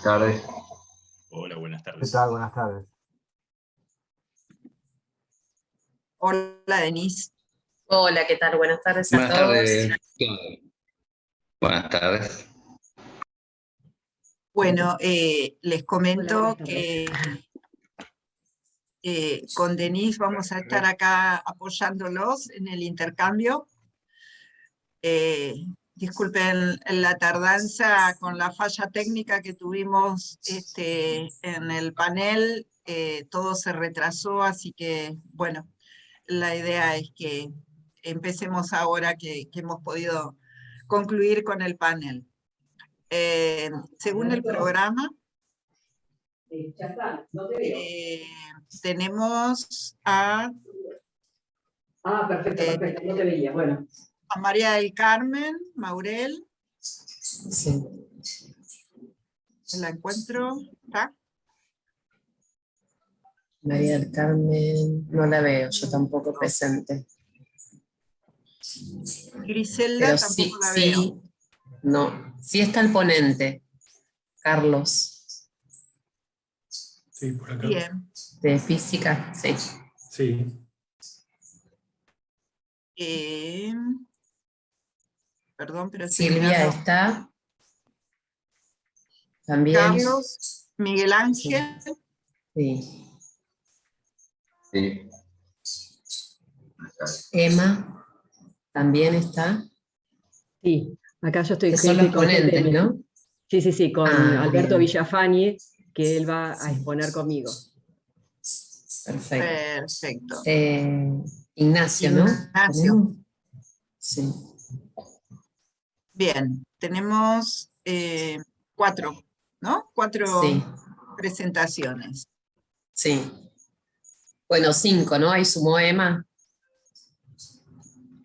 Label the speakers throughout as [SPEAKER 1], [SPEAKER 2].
[SPEAKER 1] tardes.
[SPEAKER 2] Hola, buenas
[SPEAKER 3] ¿Qué
[SPEAKER 2] tardes.
[SPEAKER 3] tal? Buenas tardes.
[SPEAKER 4] Hola, Denise.
[SPEAKER 5] Hola, ¿qué tal? Buenas tardes a
[SPEAKER 1] Buenas
[SPEAKER 5] todos.
[SPEAKER 1] tardes. Buenas tardes.
[SPEAKER 4] Bueno, les comento
[SPEAKER 6] Hola, buenas tardes.
[SPEAKER 4] que con Denise vamos a estar acá apoyándolos en el intercambio. Disculpen la tardanza con la falla técnica que tuvimos en el panel. Todo se retrasó, así que, bueno, la idea es que empecemos ahora que hemos podido concluir con el panel. Según el programa, tenemos a
[SPEAKER 6] Perfecto, no te veía, bueno.
[SPEAKER 4] María del Carmen Maurel.
[SPEAKER 5] Sí.
[SPEAKER 4] La encuentro. ¿Está?
[SPEAKER 5] María del Carmen, no la veo, yo tampoco presente.
[SPEAKER 4] Griselda
[SPEAKER 5] Pero
[SPEAKER 4] tampoco la veo.
[SPEAKER 5] sí, no, sí está el ponente, Carlos,
[SPEAKER 7] Sí, por acá.
[SPEAKER 4] Bien.
[SPEAKER 5] de física, sí.
[SPEAKER 7] Sí.
[SPEAKER 4] Perdón, pero estoy
[SPEAKER 5] Silvia
[SPEAKER 4] mirando.
[SPEAKER 5] está también.
[SPEAKER 4] Carlos, Miguel Ángel.
[SPEAKER 5] Sí.
[SPEAKER 1] Sí.
[SPEAKER 5] Emma también está.
[SPEAKER 6] Sí, acá yo estoy
[SPEAKER 5] Que son los
[SPEAKER 6] con gente
[SPEAKER 5] ponentes, ¿no?
[SPEAKER 6] Sí, con Alberto
[SPEAKER 5] bien.
[SPEAKER 6] Villafani, que él va a exponer conmigo.
[SPEAKER 5] Perfecto.
[SPEAKER 4] Perfecto.
[SPEAKER 5] Ignacio, ¿no?
[SPEAKER 4] Ignacio.
[SPEAKER 5] ¿Tenemos? Sí.
[SPEAKER 4] Bien, tenemos 4, ¿no? 4
[SPEAKER 5] Sí.
[SPEAKER 4] presentaciones.
[SPEAKER 5] Sí. Bueno, 5, ¿no? Ahí sumó Emma.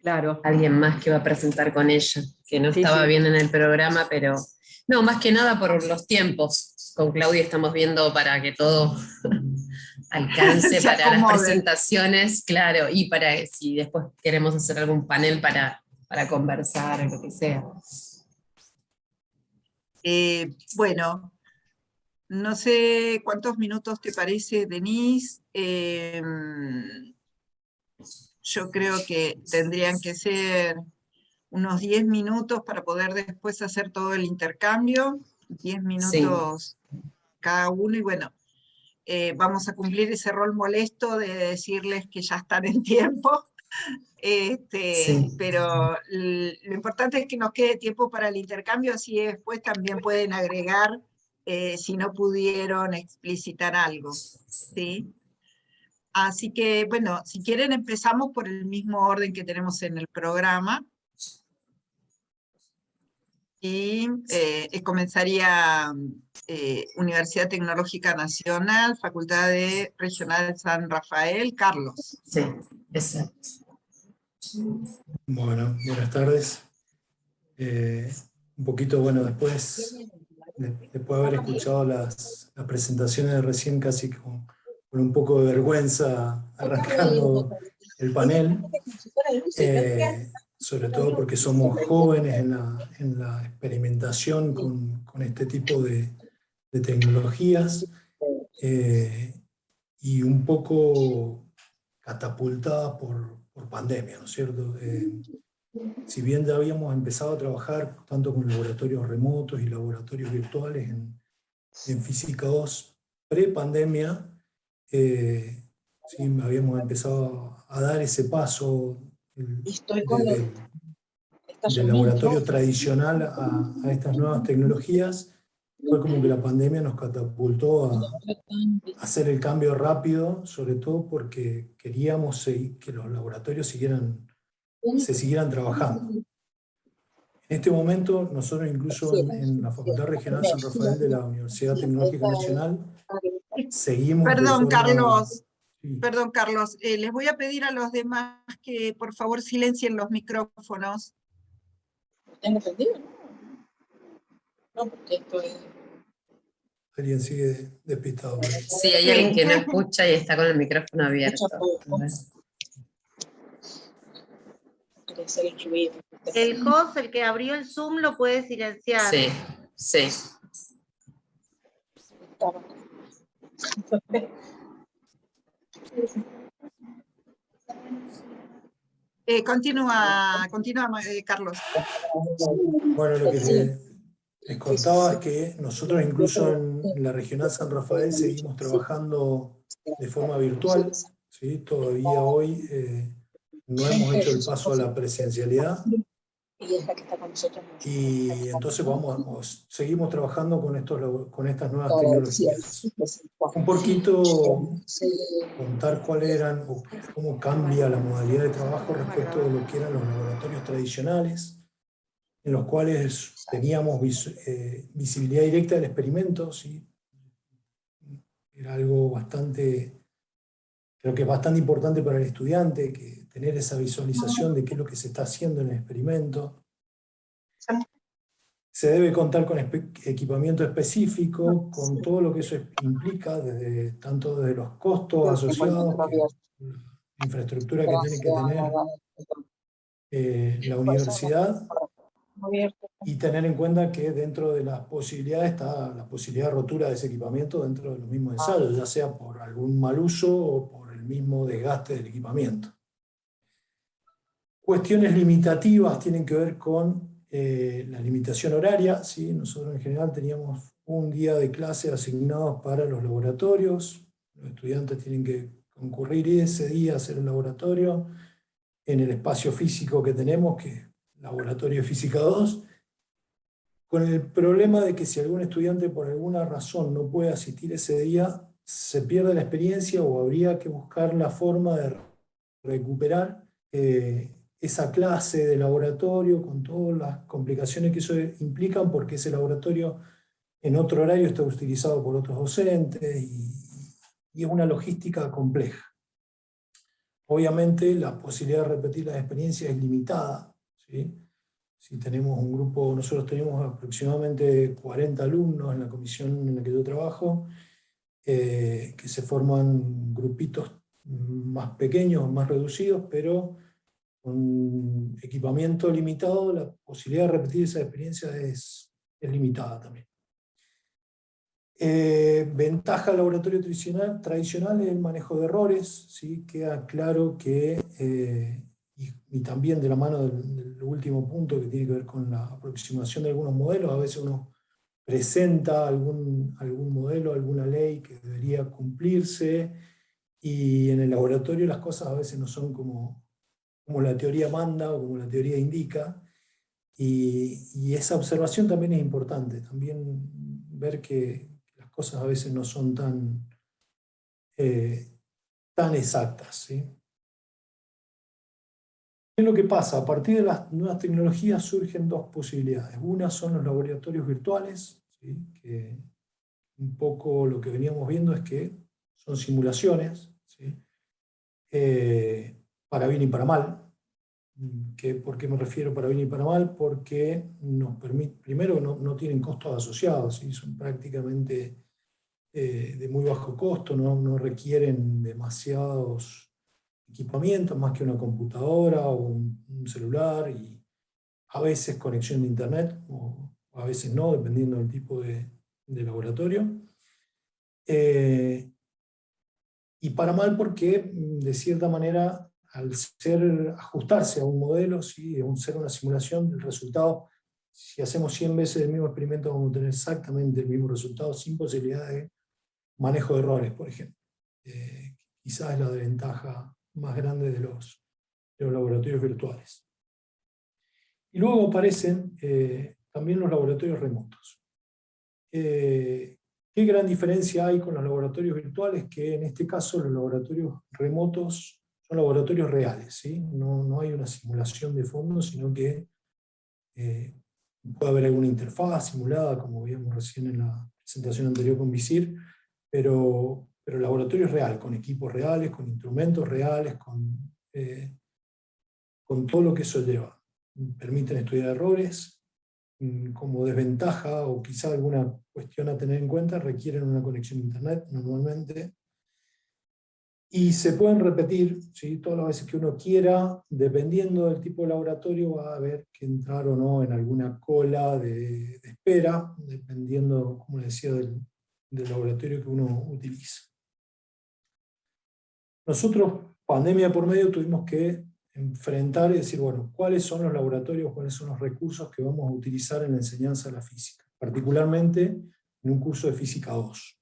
[SPEAKER 6] Claro.
[SPEAKER 5] Alguien más que va a presentar con ella, que no estaba bien en el programa, pero... No, más que nada por los tiempos. Con Claudia estamos viendo para que todo alcance
[SPEAKER 4] Se
[SPEAKER 5] para las
[SPEAKER 4] acomode.
[SPEAKER 5] presentaciones, claro, y para si después queremos hacer algún panel para conversar o lo que sea.
[SPEAKER 4] Bueno, no sé cuántos minutos te parece, Denise. Yo creo que tendrían que ser unos 10 minutos para poder después hacer todo el intercambio. 10 minutos cada uno, y bueno, vamos a cumplir ese rol molesto de decirles que ya están en tiempo. Pero lo importante es que nos quede tiempo para el intercambio, así después también pueden agregar si no pudieron explicitar algo, ¿sí? Así que, bueno, si quieren empezamos por el mismo orden que tenemos en el programa. Y comenzaría Universidad Tecnológica Nacional, Facultad de Regional San Rafael, Carlos.
[SPEAKER 5] Sí, exacto.
[SPEAKER 7] Bueno, buenas tardes. Un poquito, bueno, después de haber escuchado las presentaciones de recién, casi con un poco de vergüenza arrancando el panel, sobre todo porque somos jóvenes en la experimentación con este tipo de tecnologías, y un poco catapultadas por pandemia, ¿no es cierto? Si bien ya habíamos empezado a trabajar tanto con laboratorios remotos y laboratorios virtuales en Física 2 pre-pandemia, sí, habíamos empezado a dar ese paso del laboratorio tradicional a estas nuevas tecnologías. Fue como que la pandemia nos catapultó a hacer el cambio rápido, sobre todo porque queríamos que los laboratorios se siguieran trabajando. En este momento, nosotros incluso en la Facultad Regional San Rafael de la Universidad Tecnológica Nacional, seguimos
[SPEAKER 4] Perdón, Carlos.
[SPEAKER 7] Sí.
[SPEAKER 4] Perdón, Carlos. Les voy a pedir a los demás que por favor silencien los micrófonos.
[SPEAKER 8] ¿Tengo entendido? No, porque esto es...
[SPEAKER 7] Alguien sigue despistado.
[SPEAKER 5] Sí, hay alguien que no escucha y está con el micrófono abierto.
[SPEAKER 9] El host, el que abrió el Zoom, lo puede silenciar.
[SPEAKER 5] Sí, sí.
[SPEAKER 8] estaba.
[SPEAKER 4] Continúa, Carlos.
[SPEAKER 7] Bueno, lo que les contaba es que nosotros incluso en la Regional San Rafael seguimos trabajando de forma virtual, ¿sí? Todavía hoy no hemos hecho el paso a la presencialidad.
[SPEAKER 8] Y es la que está con nosotros.
[SPEAKER 7] Y entonces seguimos trabajando con estas nuevas tecnologías. Un poquito contar cuáles eran o cómo cambia la modalidad de trabajo respecto de lo que eran los laboratorios tradicionales, en los cuales teníamos visibilidad directa del experimento, ¿sí? Era algo creo que es bastante importante para el estudiante, que tener esa visualización de qué es lo que se está haciendo en el experimento. Se debe contar con equipamiento específico, con todo lo que eso implica, tanto desde los costos asociados, la infraestructura que tiene que tener la universidad, y tener en cuenta que dentro de las posibilidades está la posibilidad de rotura de ese equipamiento dentro de los mismos ensayos, ya sea por algún mal uso o por el mismo desgaste del equipamiento. Cuestiones limitativas tienen que ver con la limitación horaria, ¿sí? Nosotros en general teníamos un día de clase asignados para los laboratorios, los estudiantes tienen que concurrir ese día a hacer el laboratorio en el espacio físico que tenemos, que es Laboratorio Física 2, con el problema de que si algún estudiante por alguna razón no puede asistir ese día, se pierde la experiencia o habría que buscar la forma de recuperar esa clase de laboratorio con todas las complicaciones que eso implican, porque ese laboratorio en otro horario está utilizado por otros docentes y es una logística compleja. Obviamente la posibilidad de repetir las experiencias es limitada, ¿sí? Si tenemos un grupo, nosotros tenemos aproximadamente 40 alumnos en la comisión en la que yo trabajo, que se forman grupitos más pequeños, más reducidos, pero con equipamiento limitado, la posibilidad de repetir esa experiencia es limitada también. Ventaja del laboratorio tradicional es el manejo de errores, ¿sí? Queda claro que, y también de la mano del último punto que tiene que ver con la aproximación de algunos modelos, a veces uno presenta algún modelo, alguna ley que debería cumplirse, y en el laboratorio las cosas a veces no son como la teoría manda o como la teoría indica, y esa observación también es importante, también ver que las cosas a veces no son tan exactas, ¿sí? ¿Qué es lo que pasa? A partir de las nuevas tecnologías surgen dos posibilidades. Una son los laboratorios virtuales, ¿sí? Que un poco lo que veníamos viendo es que son simulaciones, ¿sí? Para bien y para mal. ¿Por qué me refiero para bien y para mal? Porque nos permite, primero, no tienen costos asociados, ¿sí? Son prácticamente de muy bajo costo, no requieren demasiados equipamientos, más que una computadora o un celular, y a veces conexión de internet, o a veces no, dependiendo del tipo de laboratorio. Y para mal porque, de cierta manera, al ajustarse a un modelo, ¿sí? Ser una simulación, el resultado, si hacemos 100 veces el mismo experimento, vamos a tener exactamente el mismo resultado, sin posibilidad de manejo de errores, por ejemplo. Quizás es la desventaja más grande de los laboratorios virtuales. Y luego aparecen también los laboratorios remotos. ¿Qué gran diferencia hay con los laboratorios virtuales? Que en este caso los laboratorios remotos son laboratorios reales, ¿sí? No hay una simulación de fondo, sino que puede haber alguna interfaz simulada, como vimos recién en la presentación anterior con Visir, pero el laboratorio es real, con equipos reales, con instrumentos reales, con todo lo que eso lleva. Permiten estudiar errores. Como desventaja o quizá alguna cuestión a tener en cuenta, requieren una conexión a internet normalmente, y se pueden repetir, ¿sí? Todas las veces que uno quiera, dependiendo del tipo de laboratorio va a haber que entrar o no en alguna cola de espera, dependiendo, como les decía, del del laboratorio que uno utiliza. Nosotros, pandemia por medio, tuvimos que enfrentar y decir, bueno, ¿cuáles son los laboratorios, cuáles son los recursos que vamos a utilizar en la enseñanza de la física? Particularmente en un curso de Física 2.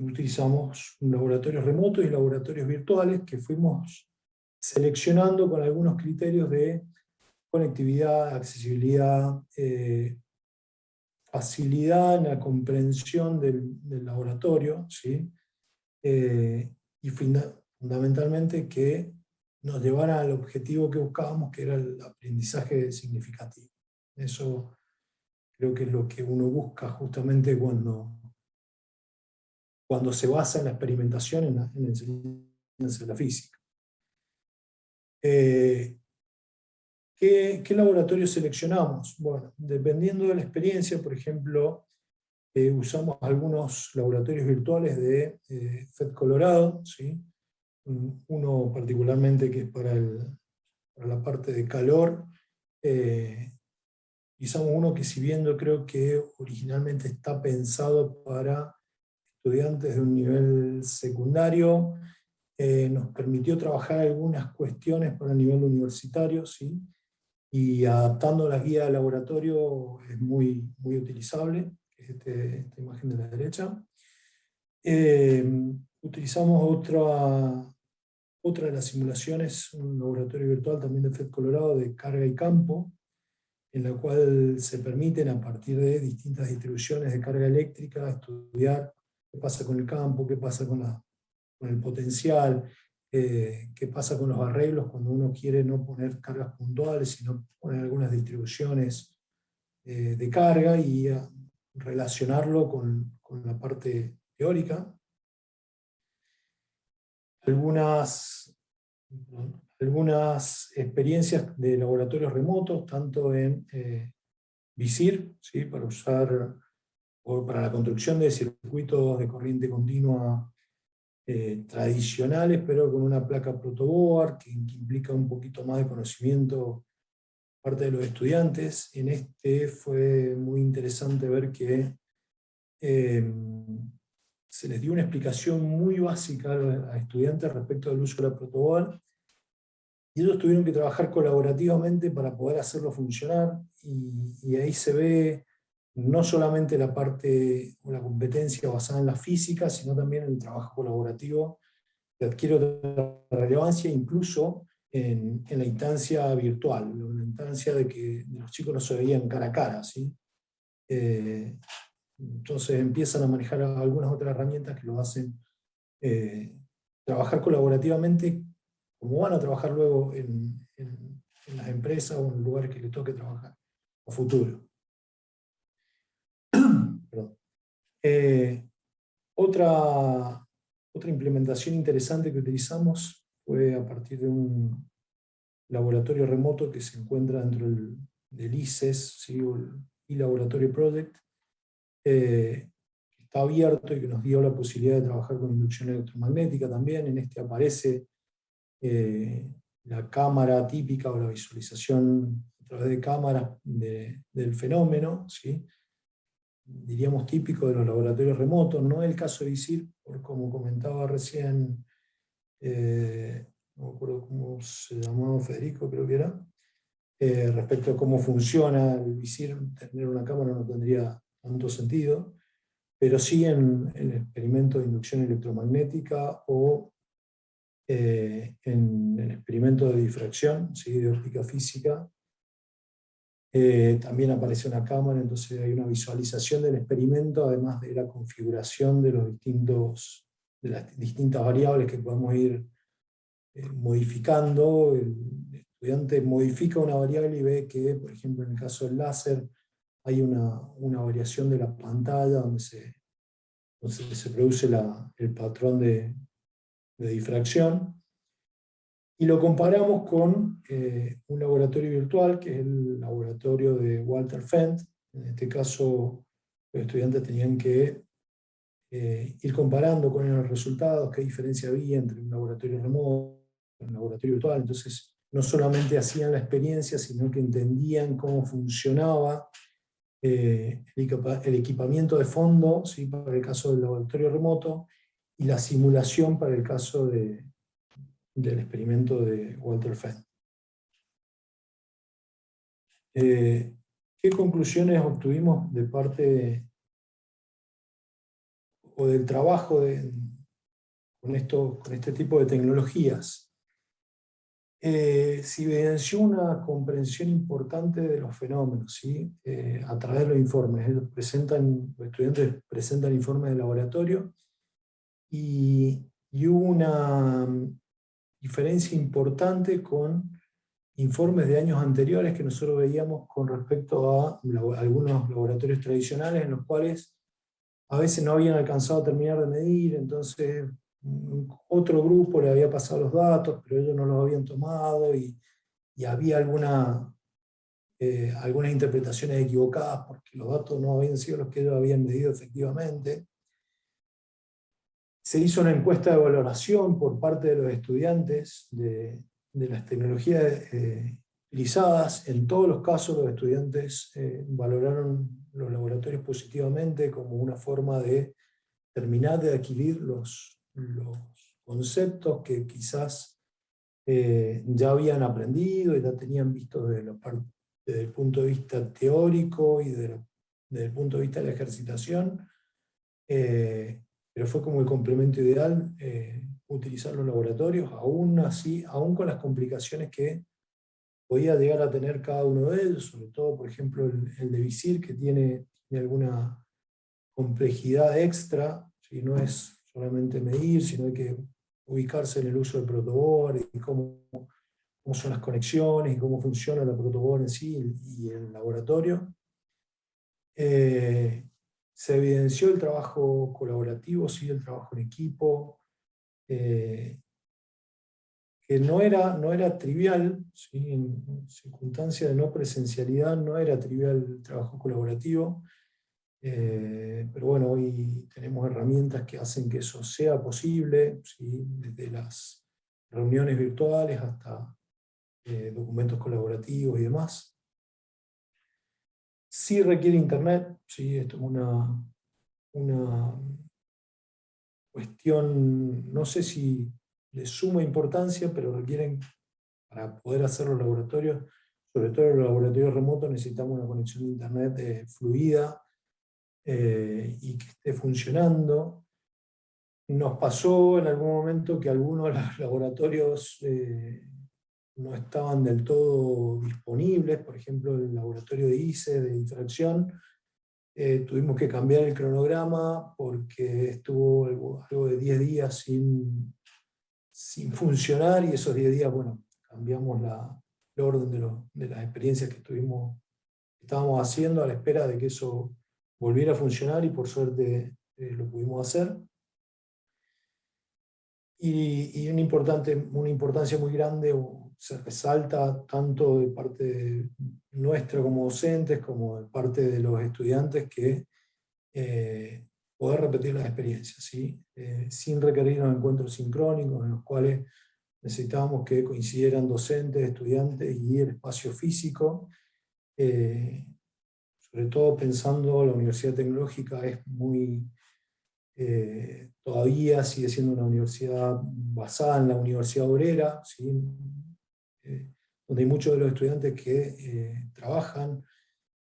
[SPEAKER 7] Utilizamos laboratorios remotos y laboratorios virtuales que fuimos seleccionando con algunos criterios de conectividad, accesibilidad, facilidad en la comprensión del laboratorio, ¿sí? Y fundamentalmente que nos llevara al objetivo que buscábamos, que era el aprendizaje significativo. Eso creo que es lo que uno busca justamente cuando se basa en la experimentación, en la enseñanza de la física. ¿Qué laboratorio seleccionamos? Bueno, dependiendo de la experiencia, por ejemplo, usamos algunos laboratorios virtuales de FED Colorado, ¿sí? Uno particularmente que es para la parte de calor. Usamos uno que, si bien yo creo que originalmente está pensado para estudiantes de un nivel secundario, nos permitió trabajar algunas cuestiones para el nivel universitario, ¿sí? Y adaptando la guía de laboratorio es muy, muy utilizable, que es esta imagen de la derecha. Utilizamos otra de las simulaciones, un laboratorio virtual también de FED Colorado de carga y campo, en la cual se permiten, a partir de distintas distribuciones de carga eléctrica, estudiar qué pasa con el campo, qué pasa con el potencial, qué pasa con los arreglos cuando uno quiere no poner cargas puntuales, sino poner algunas distribuciones de carga y relacionarlo con la parte teórica. Algunas experiencias de laboratorios remotos, tanto en VISIR, ¿sí? Para usar o para la construcción de circuitos de corriente continua tradicionales, pero con una placa protoboard, que implica un poquito más de conocimiento parte de los estudiantes. En este fue muy interesante ver que se les dio una explicación muy básica a estudiantes respecto del uso de la protoboard, y ellos tuvieron que trabajar colaborativamente para poder hacerlo funcionar, y ahí se ve no solamente la parte o la competencia basada en la física, sino también el trabajo colaborativo que adquiere otra relevancia, incluso en la instancia virtual, en la instancia de que los chicos no se veían cara a cara, ¿sí? Entonces empiezan a manejar algunas otras herramientas que los hacen trabajar colaborativamente, como van a trabajar luego en las empresas o en lugares que les toque trabajar a futuro. Otra implementación interesante que utilizamos fue a partir de un laboratorio remoto que se encuentra dentro del ICES, ¿sí? O el e-Laboratory Project, que está abierto y que nos dio la posibilidad de trabajar con inducción electromagnética también. En este aparece la cámara típica o la visualización a través de cámaras del fenómeno, ¿sí? Diríamos típico de los laboratorios remotos, no el caso de VISIR, por como comentaba recién, no me acuerdo cómo se llamaba, Federico creo que era, respecto a cómo funciona el VISIR. Tener una cámara no tendría tanto sentido, pero sí en el experimento de inducción electromagnética o en el experimento de difracción, ¿sí? De óptica física. También aparece una cámara, entonces hay una visualización del experimento, además de la configuración de las distintas variables que podemos ir modificando. El estudiante modifica una variable y ve que, por ejemplo, en el caso del láser, hay una variación de la pantalla donde se produce el patrón de difracción. Y lo comparamos con un laboratorio virtual, que es el laboratorio de Walter Fendt. En este caso, los estudiantes tenían que ir comparando con los resultados, qué diferencia había entre un laboratorio remoto y un laboratorio virtual. Entonces, no solamente hacían la experiencia, sino que entendían cómo funcionaba el equipamiento de fondo, ¿sí?, para el caso del laboratorio remoto, y la simulación para el caso del experimento de Walter Fenn. ¿Qué conclusiones obtuvimos de parte o del trabajo con este tipo de tecnologías? Se evidenció una comprensión importante de los fenómenos, ¿sí?, a través de los informes. Los estudiantes presentan informes de laboratorio y hubo una diferencia importante con informes de años anteriores que nosotros veíamos con respecto a algunos laboratorios tradicionales en los cuales a veces no habían alcanzado a terminar de medir, entonces otro grupo le había pasado los datos, pero ellos no los habían tomado, y había algunas interpretaciones equivocadas porque los datos no habían sido los que ellos habían medido efectivamente. Se hizo una encuesta de valoración por parte de los estudiantes de las tecnologías utilizadas. En todos los casos los estudiantes valoraron los laboratorios positivamente como una forma de terminar de adquirir los conceptos que quizás ya habían aprendido y ya tenían visto desde el punto de vista teórico y desde el punto de vista de la ejercitación, pero fue como el complemento ideal utilizar los laboratorios, aún así, aún con las complicaciones que podía llegar a tener cada uno de ellos, sobre todo, por ejemplo, el de Visir, que tiene alguna complejidad extra, ¿sí? No es solamente medir, sino hay que ubicarse en el uso del protoboard y cómo son las conexiones y cómo funciona la protoboard en sí y el laboratorio. Se evidenció el trabajo colaborativo, sí, el trabajo en equipo, que no era trivial, ¿sí? En circunstancias de no presencialidad no era trivial el trabajo colaborativo. Pero bueno, hoy tenemos herramientas que hacen que eso sea posible, ¿sí?, desde las reuniones virtuales hasta documentos colaborativos y demás. Sí requiere internet, ¿sí? Esto es una cuestión, no sé si de suma importancia, pero requieren, para poder hacer los laboratorios, sobre todo los laboratorios remotos, necesitamos una conexión de internet fluida, y que esté funcionando. Nos pasó en algún momento que algunos de los laboratorios no estaban del todo disponibles, por ejemplo el laboratorio de ICE, de difracción, tuvimos que cambiar el cronograma porque estuvo algo de 10 días sin funcionar, y esos 10 días, bueno, cambiamos el orden de las experiencias que estábamos haciendo a la espera de que eso volviera a funcionar, y por suerte lo pudimos hacer. Y una importancia muy grande se resalta tanto de parte nuestra como docentes, como de parte de los estudiantes, que poder repetir las experiencias, ¿sí? Sin requerir los encuentros sincrónicos en los cuales necesitábamos que coincidieran docentes, estudiantes y el espacio físico. Sobre todo pensando, la Universidad Tecnológica es todavía sigue siendo una universidad basada en la universidad obrera, ¿sí? Donde hay muchos de los estudiantes que trabajan,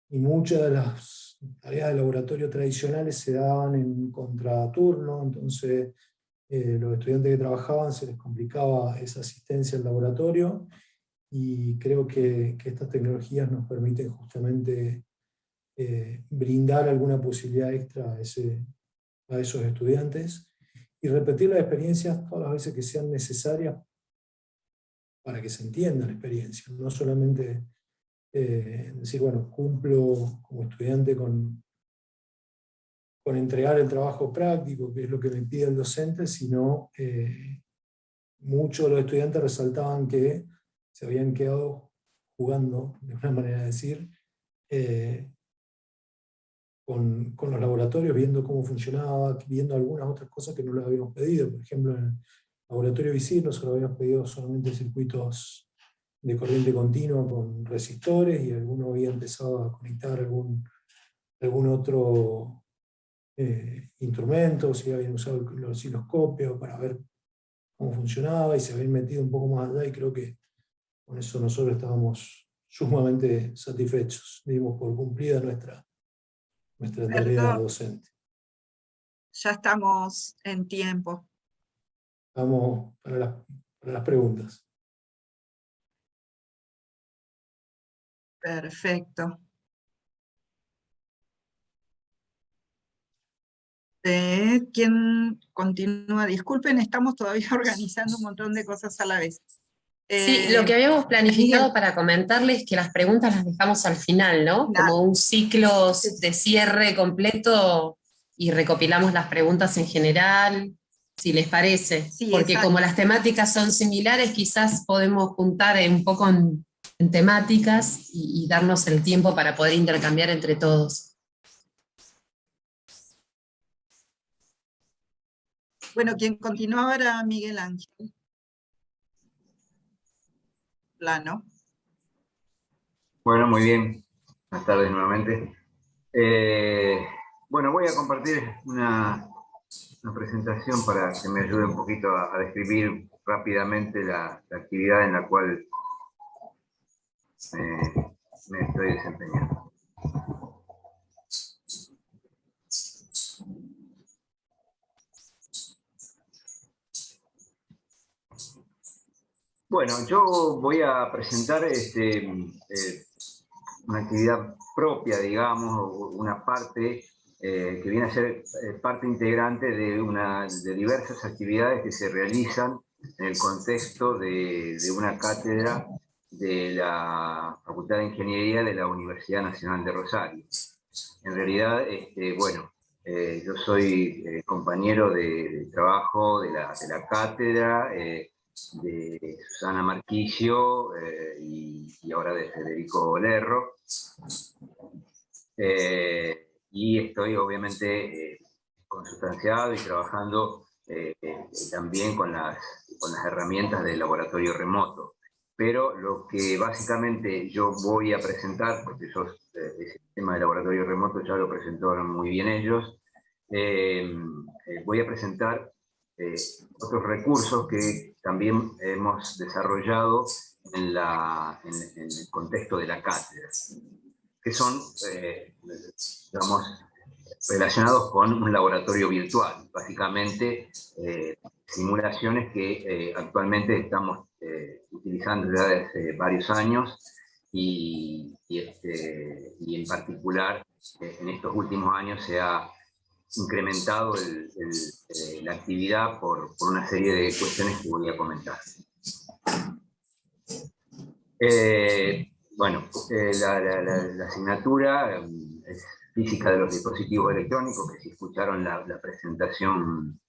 [SPEAKER 7] y muchas de las tareas de laboratorio tradicionales se daban en contraturno, entonces los estudiantes que trabajaban se les complicaba esa asistencia al laboratorio, y creo que estas tecnologías nos permiten justamente brindar alguna posibilidad extra a esos estudiantes, y repetir las experiencias todas las veces que sean necesarias para que se entienda la experiencia, no solamente decir, bueno, cumplo como estudiante con entregar el trabajo práctico, que es lo que me pide el docente, sino muchos de los estudiantes resaltaban que se habían quedado jugando, de una manera de decir, con los laboratorios, viendo cómo funcionaba, viendo algunas otras cosas que no les habíamos pedido. Por ejemplo, en el laboratorio Visir nosotros habíamos pedido solamente circuitos de corriente continua con resistores, y alguno había empezado a conectar algún algún otro instrumento, si habían usado el osciloscopio para ver cómo funcionaba y se habían metido un poco más allá, y creo que con eso nosotros estábamos sumamente satisfechos. Dimos por cumplida nuestra tarea docente.
[SPEAKER 4] Ya estamos en tiempo.
[SPEAKER 7] Vamos para las preguntas.
[SPEAKER 4] Perfecto. ¿Quién continúa? Disculpen, estamos todavía organizando un montón de cosas a la vez.
[SPEAKER 5] Sí, lo que habíamos planificado
[SPEAKER 4] Miguel.
[SPEAKER 5] para comentarles que las preguntas las dejamos al final, ¿no?
[SPEAKER 4] Nada.
[SPEAKER 5] Como un ciclo de cierre completo y recopilamos las preguntas en general, si les parece.
[SPEAKER 4] Sí,
[SPEAKER 5] Porque
[SPEAKER 4] exacto.
[SPEAKER 5] como las temáticas son similares, quizás podemos juntar un poco en temáticas y darnos el tiempo para poder intercambiar entre todos.
[SPEAKER 4] Bueno, quien continuaba era Miguel Ángel Plano.
[SPEAKER 2] Bueno, muy bien. Buenas tardes nuevamente. Bueno, voy a compartir una presentación para que me ayude un poquito a describir rápidamente la actividad en la cual me estoy desempeñando. Bueno, yo voy a presentar una actividad propia, digamos, una parte que viene a ser parte integrante de diversas actividades que se realizan en el contexto de una cátedra de la Facultad de Ingeniería de la Universidad Nacional de Rosario. En realidad, bueno, yo soy compañero de trabajo de la cátedra, de Susana Marquillo y ahora de Federico Lerro. Y estoy obviamente consustanciado y trabajando también con las herramientas del laboratorio remoto. Pero lo que básicamente yo voy a presentar, porque ese tema de laboratorio remoto ya lo presentaron muy bien ellos, voy a presentar otros recursos que también hemos desarrollado en el contexto de la cátedra, que son, digamos, relacionados con un laboratorio virtual, básicamente simulaciones que actualmente estamos utilizando ya desde varios años y en particular en estos últimos años se ha incrementado la actividad por una serie de cuestiones que voy a comentar. Bueno, la asignatura es física de los dispositivos electrónicos, que si escucharon la presentación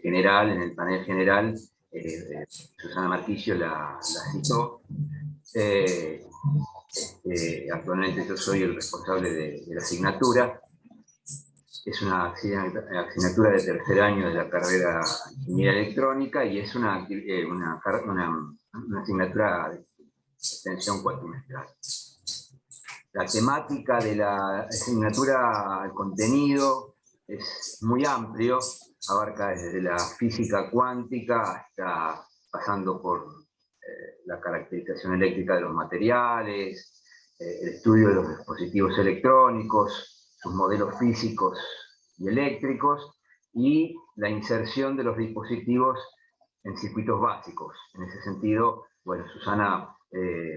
[SPEAKER 2] general, en el panel general, Susana Marquillo la citó. Actualmente yo soy el responsable de la asignatura. Es una asignatura de tercer año de la carrera de Ingeniería Electrónica y es una asignatura de extensión cuatrimestral. La temática de la asignatura, el contenido, es muy amplio, abarca desde la física cuántica hasta pasando por la caracterización eléctrica de los materiales, el estudio de los dispositivos electrónicos, sus modelos físicos y eléctricos, y la inserción de los dispositivos en circuitos básicos. En ese sentido, bueno, Susana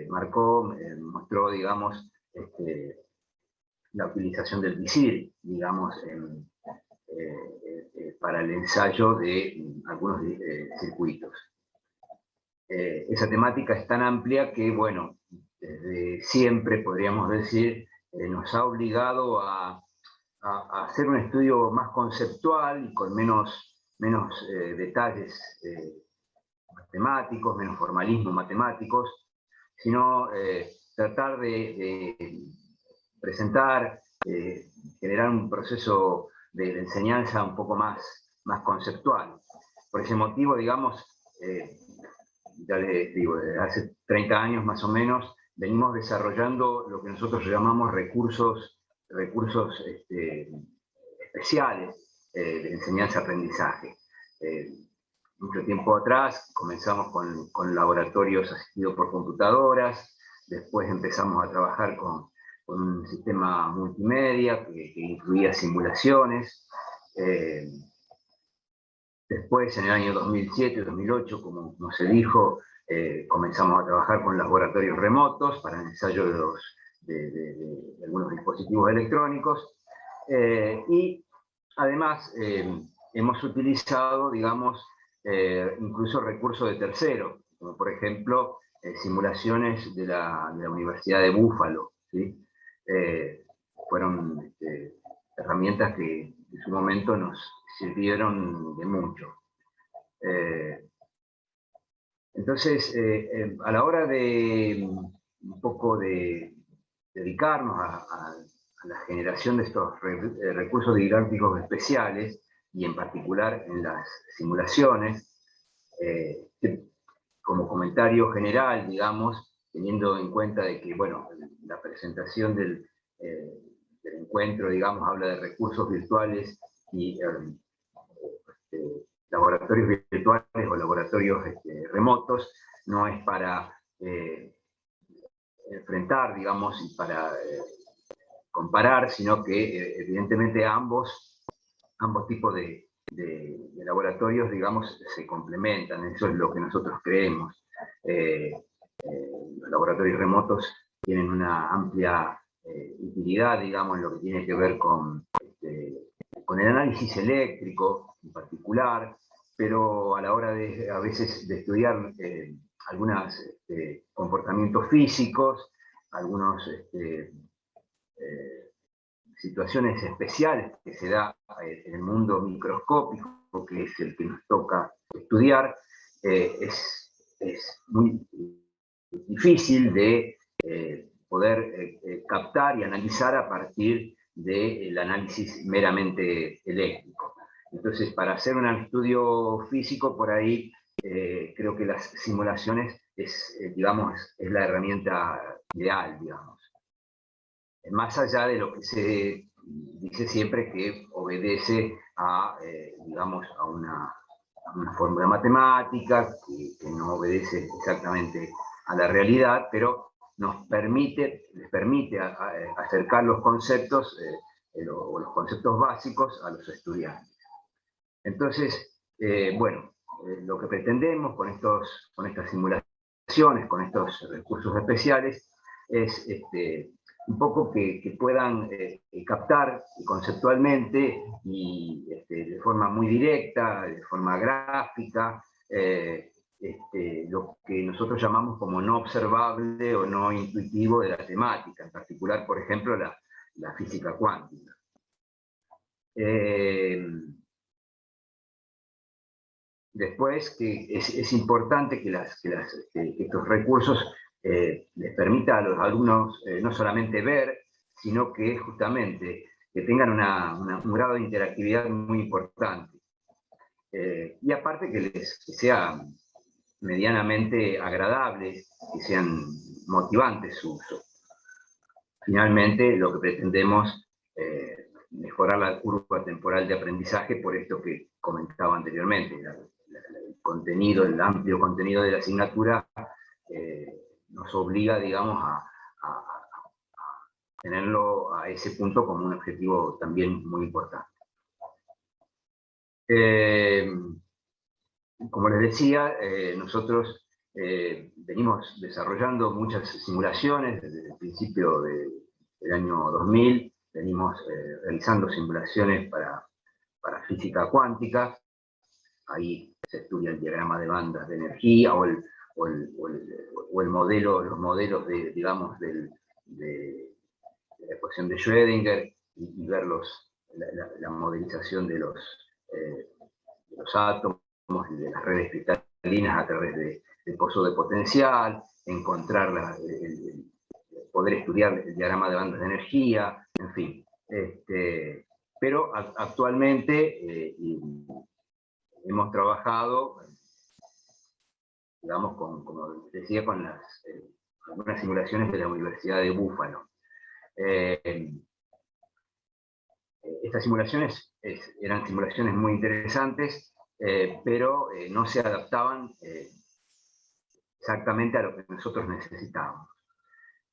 [SPEAKER 2] mostró, digamos, la utilización del VISIR, digamos, para el ensayo de algunos circuitos. Esa temática es tan amplia que, bueno, desde siempre, podríamos decir, nos ha obligado a hacer un estudio más conceptual y con menos detalles matemáticos, menos formalismo matemáticos, sino tratar de presentar, generar un proceso de enseñanza un poco más conceptual. Por ese motivo, digamos, ya les digo, desde hace 30 años más o menos, venimos desarrollando lo que nosotros llamamos recursos recursos especiales de enseñanza-aprendizaje. Mucho tiempo atrás comenzamos con laboratorios asistidos por computadoras, después empezamos a trabajar con un sistema multimedia que incluía simulaciones. Después, en el año 2007-2008, como se dijo, comenzamos a trabajar con laboratorios remotos para el ensayo de algunos dispositivos electrónicos. Y además hemos utilizado, digamos, incluso recursos de terceros, como por ejemplo simulaciones de la Universidad de Búfalo, ¿sí? Fueron herramientas que en su momento nos sirvieron de mucho. Entonces, a la hora de un poco de dedicarnos a la generación de estos recursos didácticos especiales, y en particular en las simulaciones, como comentario general, digamos, teniendo en cuenta de que, bueno, la presentación del encuentro, digamos, habla de recursos virtuales y laboratorios virtuales o laboratorios remotos, no es para enfrentar, digamos, y para comparar, sino que evidentemente ambos tipos de laboratorios, digamos, se complementan. Eso es lo que nosotros creemos. Los laboratorios remotos tienen una amplia utilidad, digamos, en lo que tiene que ver con el análisis eléctrico en particular, pero a la hora a veces de estudiar algunos comportamientos físicos, algunos situaciones especiales que se da en el mundo microscópico, que es el que nos toca estudiar, es muy difícil de poder captar y analizar a partir del análisis meramente eléctrico. Entonces, para hacer un estudio físico, por ahí creo que las simulaciones digamos, es la herramienta ideal, digamos. Más allá de lo que se dice siempre que obedece a, digamos, a una fórmula matemática, que no obedece exactamente a la realidad, pero les permite acercar los conceptos, o los conceptos básicos a los estudiantes. Entonces, bueno, lo que pretendemos con estas simulaciones, con estos recursos especiales, es un poco que puedan captar conceptualmente y de forma muy directa, de forma gráfica, lo que nosotros llamamos como no observable o no intuitivo de la temática, en particular, por ejemplo, la física cuántica. Después, que es importante que estos recursos les permita a los alumnos no solamente ver, sino que justamente que tengan un grado de interactividad muy importante. Y aparte que sea medianamente agradable, que sean motivantes su uso. Finalmente, lo que pretendemos mejorar la curva temporal de aprendizaje por esto que comentaba anteriormente, el amplio contenido de la asignatura nos obliga, digamos, a tenerlo a ese punto como un objetivo también muy importante. Como les decía, nosotros venimos desarrollando muchas simulaciones desde el principio del año 2000, venimos realizando simulaciones para física cuántica. Ahí se estudia el diagrama de bandas de energía o el modelo, los modelos de la ecuación de Schrödinger y ver la modelización de los átomos y de las redes cristalinas a través de pozos de potencial, encontrar poder estudiar el diagrama de bandas de energía, en fin. Pero actualmente hemos trabajado, digamos, como decía, con algunas simulaciones de la Universidad de Búfalo. Estas simulaciones eran simulaciones muy interesantes, pero no se adaptaban exactamente a lo que nosotros necesitábamos.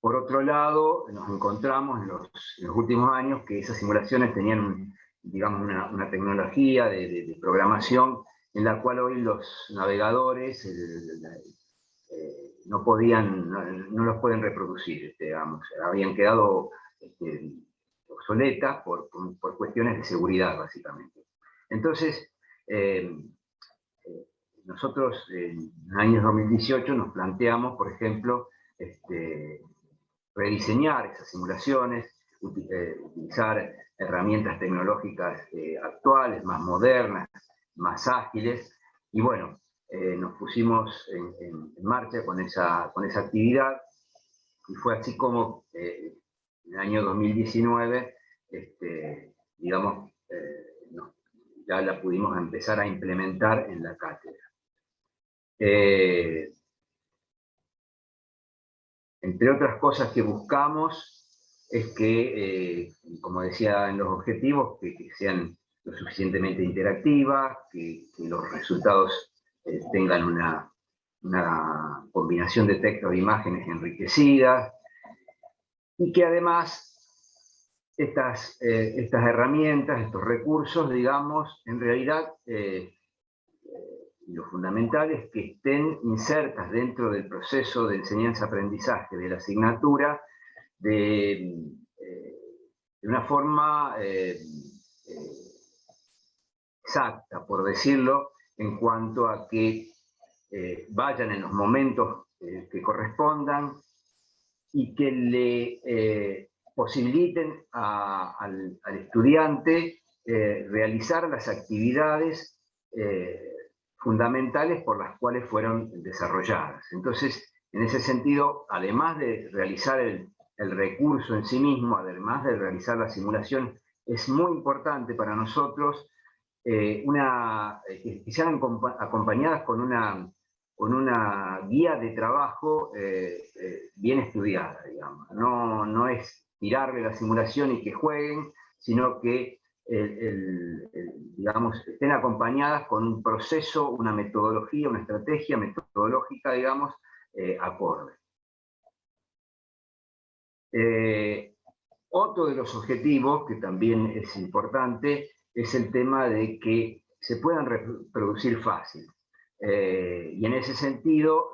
[SPEAKER 2] Por otro lado, nos encontramos en los últimos años que esas simulaciones tenían, digamos, una tecnología de programación en la cual hoy los navegadores no los pueden reproducir, digamos. Habían quedado obsoletas por cuestiones de seguridad, básicamente. Entonces, nosotros en el año 2018 nos planteamos, por ejemplo, rediseñar esas simulaciones, utilizar herramientas tecnológicas actuales, más modernas, más ágiles, y bueno, nos pusimos en marcha con esa actividad, y fue así como en el año 2019, digamos, ya la pudimos empezar a implementar en la cátedra. Entre otras cosas que buscamos es que, como decía en los objetivos, que sean lo suficientemente interactivas, que los resultados tengan una combinación de textos e imágenes enriquecidas, y que además estas herramientas, estos recursos, digamos, en realidad lo fundamental es que estén insertas dentro del proceso de enseñanza-aprendizaje de la asignatura de una forma exacta, por decirlo, en cuanto a que vayan en los momentos que correspondan y que le posibiliten al estudiante realizar las actividades fundamentales por las cuales fueron desarrolladas. Entonces, en ese sentido, además de realizar el recurso en sí mismo, además de realizar la simulación, es muy importante para nosotros que sean acompañadas con una guía de trabajo bien estudiada, digamos. No es tirarle la simulación y que jueguen, sino que digamos, estén acompañadas con un proceso, una metodología, una estrategia metodológica, digamos, acorde. Otro de los objetivos, que también es importante, es el tema de que se puedan reproducir fácil. Y en ese sentido,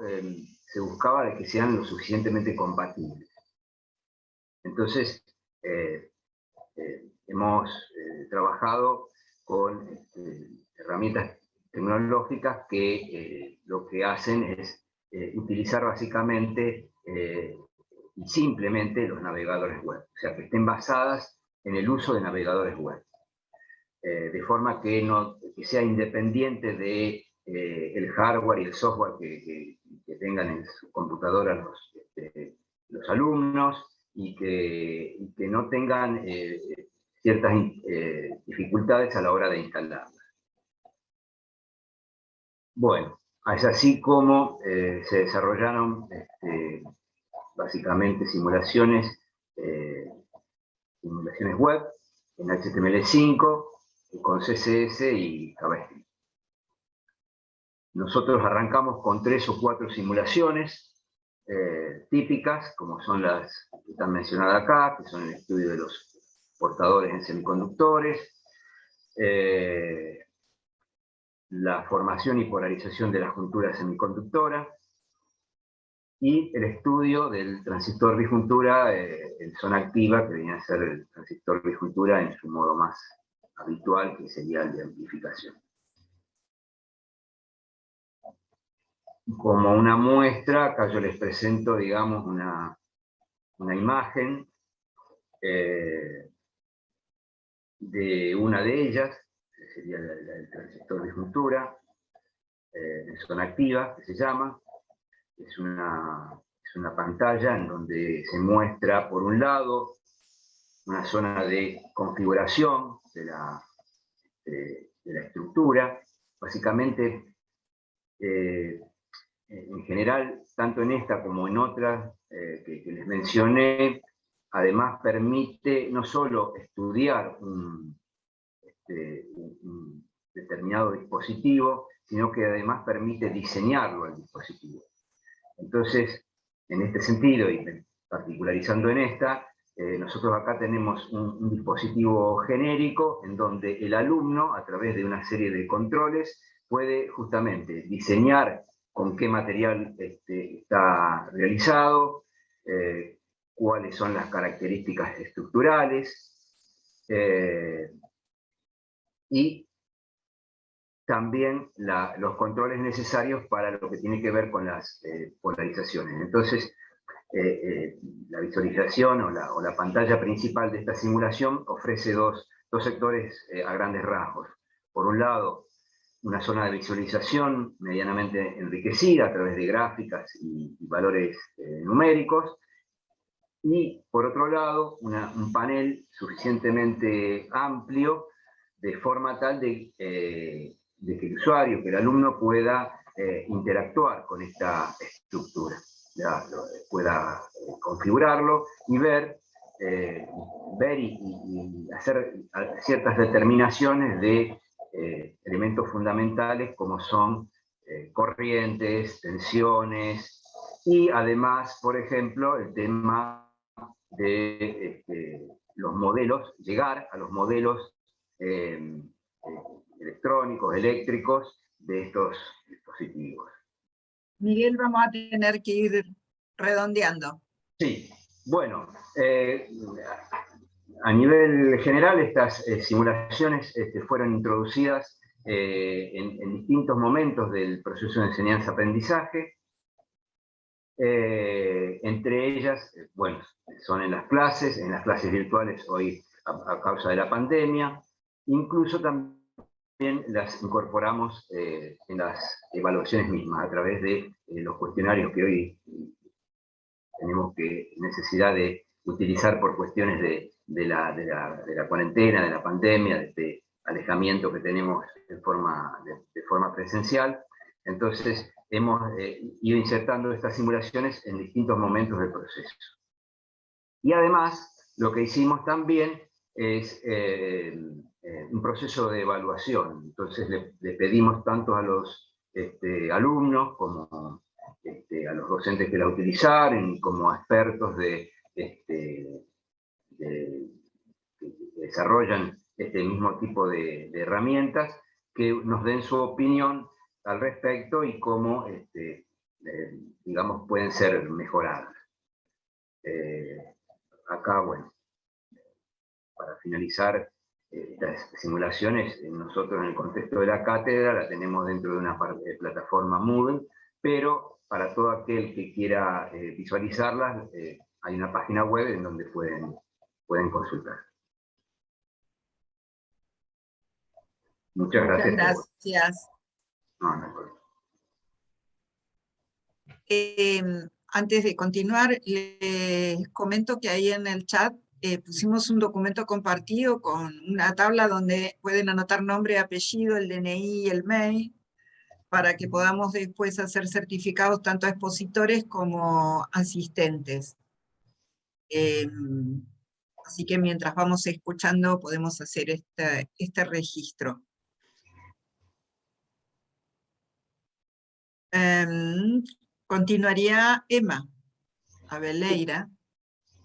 [SPEAKER 2] se buscaba de que sean lo suficientemente compatibles. Entonces, hemos trabajado con herramientas tecnológicas que lo que hacen es utilizar básicamente y simplemente los navegadores web, o sea, que estén basadas en el uso de navegadores web, de forma que sea independiente de el hardware y el software que tengan en su computadora los alumnos, y que no tengan ciertas dificultades a la hora de instalarlas. Bueno, es así como se desarrollaron básicamente simulaciones web en HTML5, con CSS y JavaScript. Nosotros arrancamos con 3 o 4 simulaciones típicas, como son las que están mencionadas acá, que son el estudio de los portadores en semiconductores, la formación y polarización de la juntura semiconductora, y el estudio del transistor bijuntura en zona activa, que viene a ser el transistor bijuntura en su modo más habitual, que sería el de amplificación. Como una muestra, acá yo les presento, digamos, una imagen de una de ellas, que sería el transistor bijuntura, en zona activa, que se llama. Es una pantalla en donde se muestra, por un lado, una zona de configuración de la estructura. Básicamente, en general, tanto en esta como en otras que les mencioné, además permite no solo estudiar un un determinado dispositivo, sino que además permite diseñarlo el dispositivo. Entonces, en este sentido, y particularizando en esta, nosotros acá tenemos un dispositivo genérico en donde el alumno, a través de una serie de controles, puede justamente diseñar con qué material está realizado, cuáles son las características estructurales, y también los controles necesarios para lo que tiene que ver con las polarizaciones. Entonces, la visualización o la pantalla principal de esta simulación ofrece dos sectores a grandes rasgos. Por un lado, una zona de visualización medianamente enriquecida a través de gráficas y valores numéricos, y por otro lado, un panel suficientemente amplio de forma tal de que el usuario, que el alumno pueda interactuar con esta estructura, pueda configurarlo y ver y hacer ciertas determinaciones de elementos fundamentales como son corrientes, tensiones, y además, por ejemplo, el tema de los modelos, llegar a los modelos electrónicos, eléctricos de estos dispositivos.
[SPEAKER 4] Miguel, vamos a tener que ir redondeando.
[SPEAKER 2] Sí, bueno, a nivel general estas simulaciones fueron introducidas en distintos momentos del proceso de enseñanza-aprendizaje. Entre ellas, bueno, son en las clases virtuales hoy a causa de la pandemia, incluso también las incorporamos en las evaluaciones mismas, a través de los cuestionarios que hoy tenemos necesidad de utilizar por cuestiones de la cuarentena, de la pandemia, de este alejamiento que tenemos de forma presencial. Entonces, hemos ido insertando estas simulaciones en distintos momentos del proceso. Y además, lo que hicimos también es un proceso de evaluación. Entonces, le pedimos tanto a los alumnos como a los docentes que la utilizaron, como a expertos que desarrollan este mismo tipo de herramientas, que nos den su opinión al respecto y cómo, digamos, pueden ser mejoradas. Acá, bueno, para finalizar, estas simulaciones, nosotros en el contexto de la cátedra la tenemos dentro de una plataforma Moodle, pero para todo aquel que quiera visualizarlas, hay una página web en donde pueden consultar. Muchas gracias.
[SPEAKER 4] Gracias. Antes de continuar, les comento que ahí en el chat pusimos un documento compartido con una tabla donde pueden anotar nombre, apellido, el DNI y el mail, para que podamos después hacer certificados tanto a expositores como asistentes. Así que mientras vamos escuchando podemos hacer este registro. Continuaría Emma Abeleira.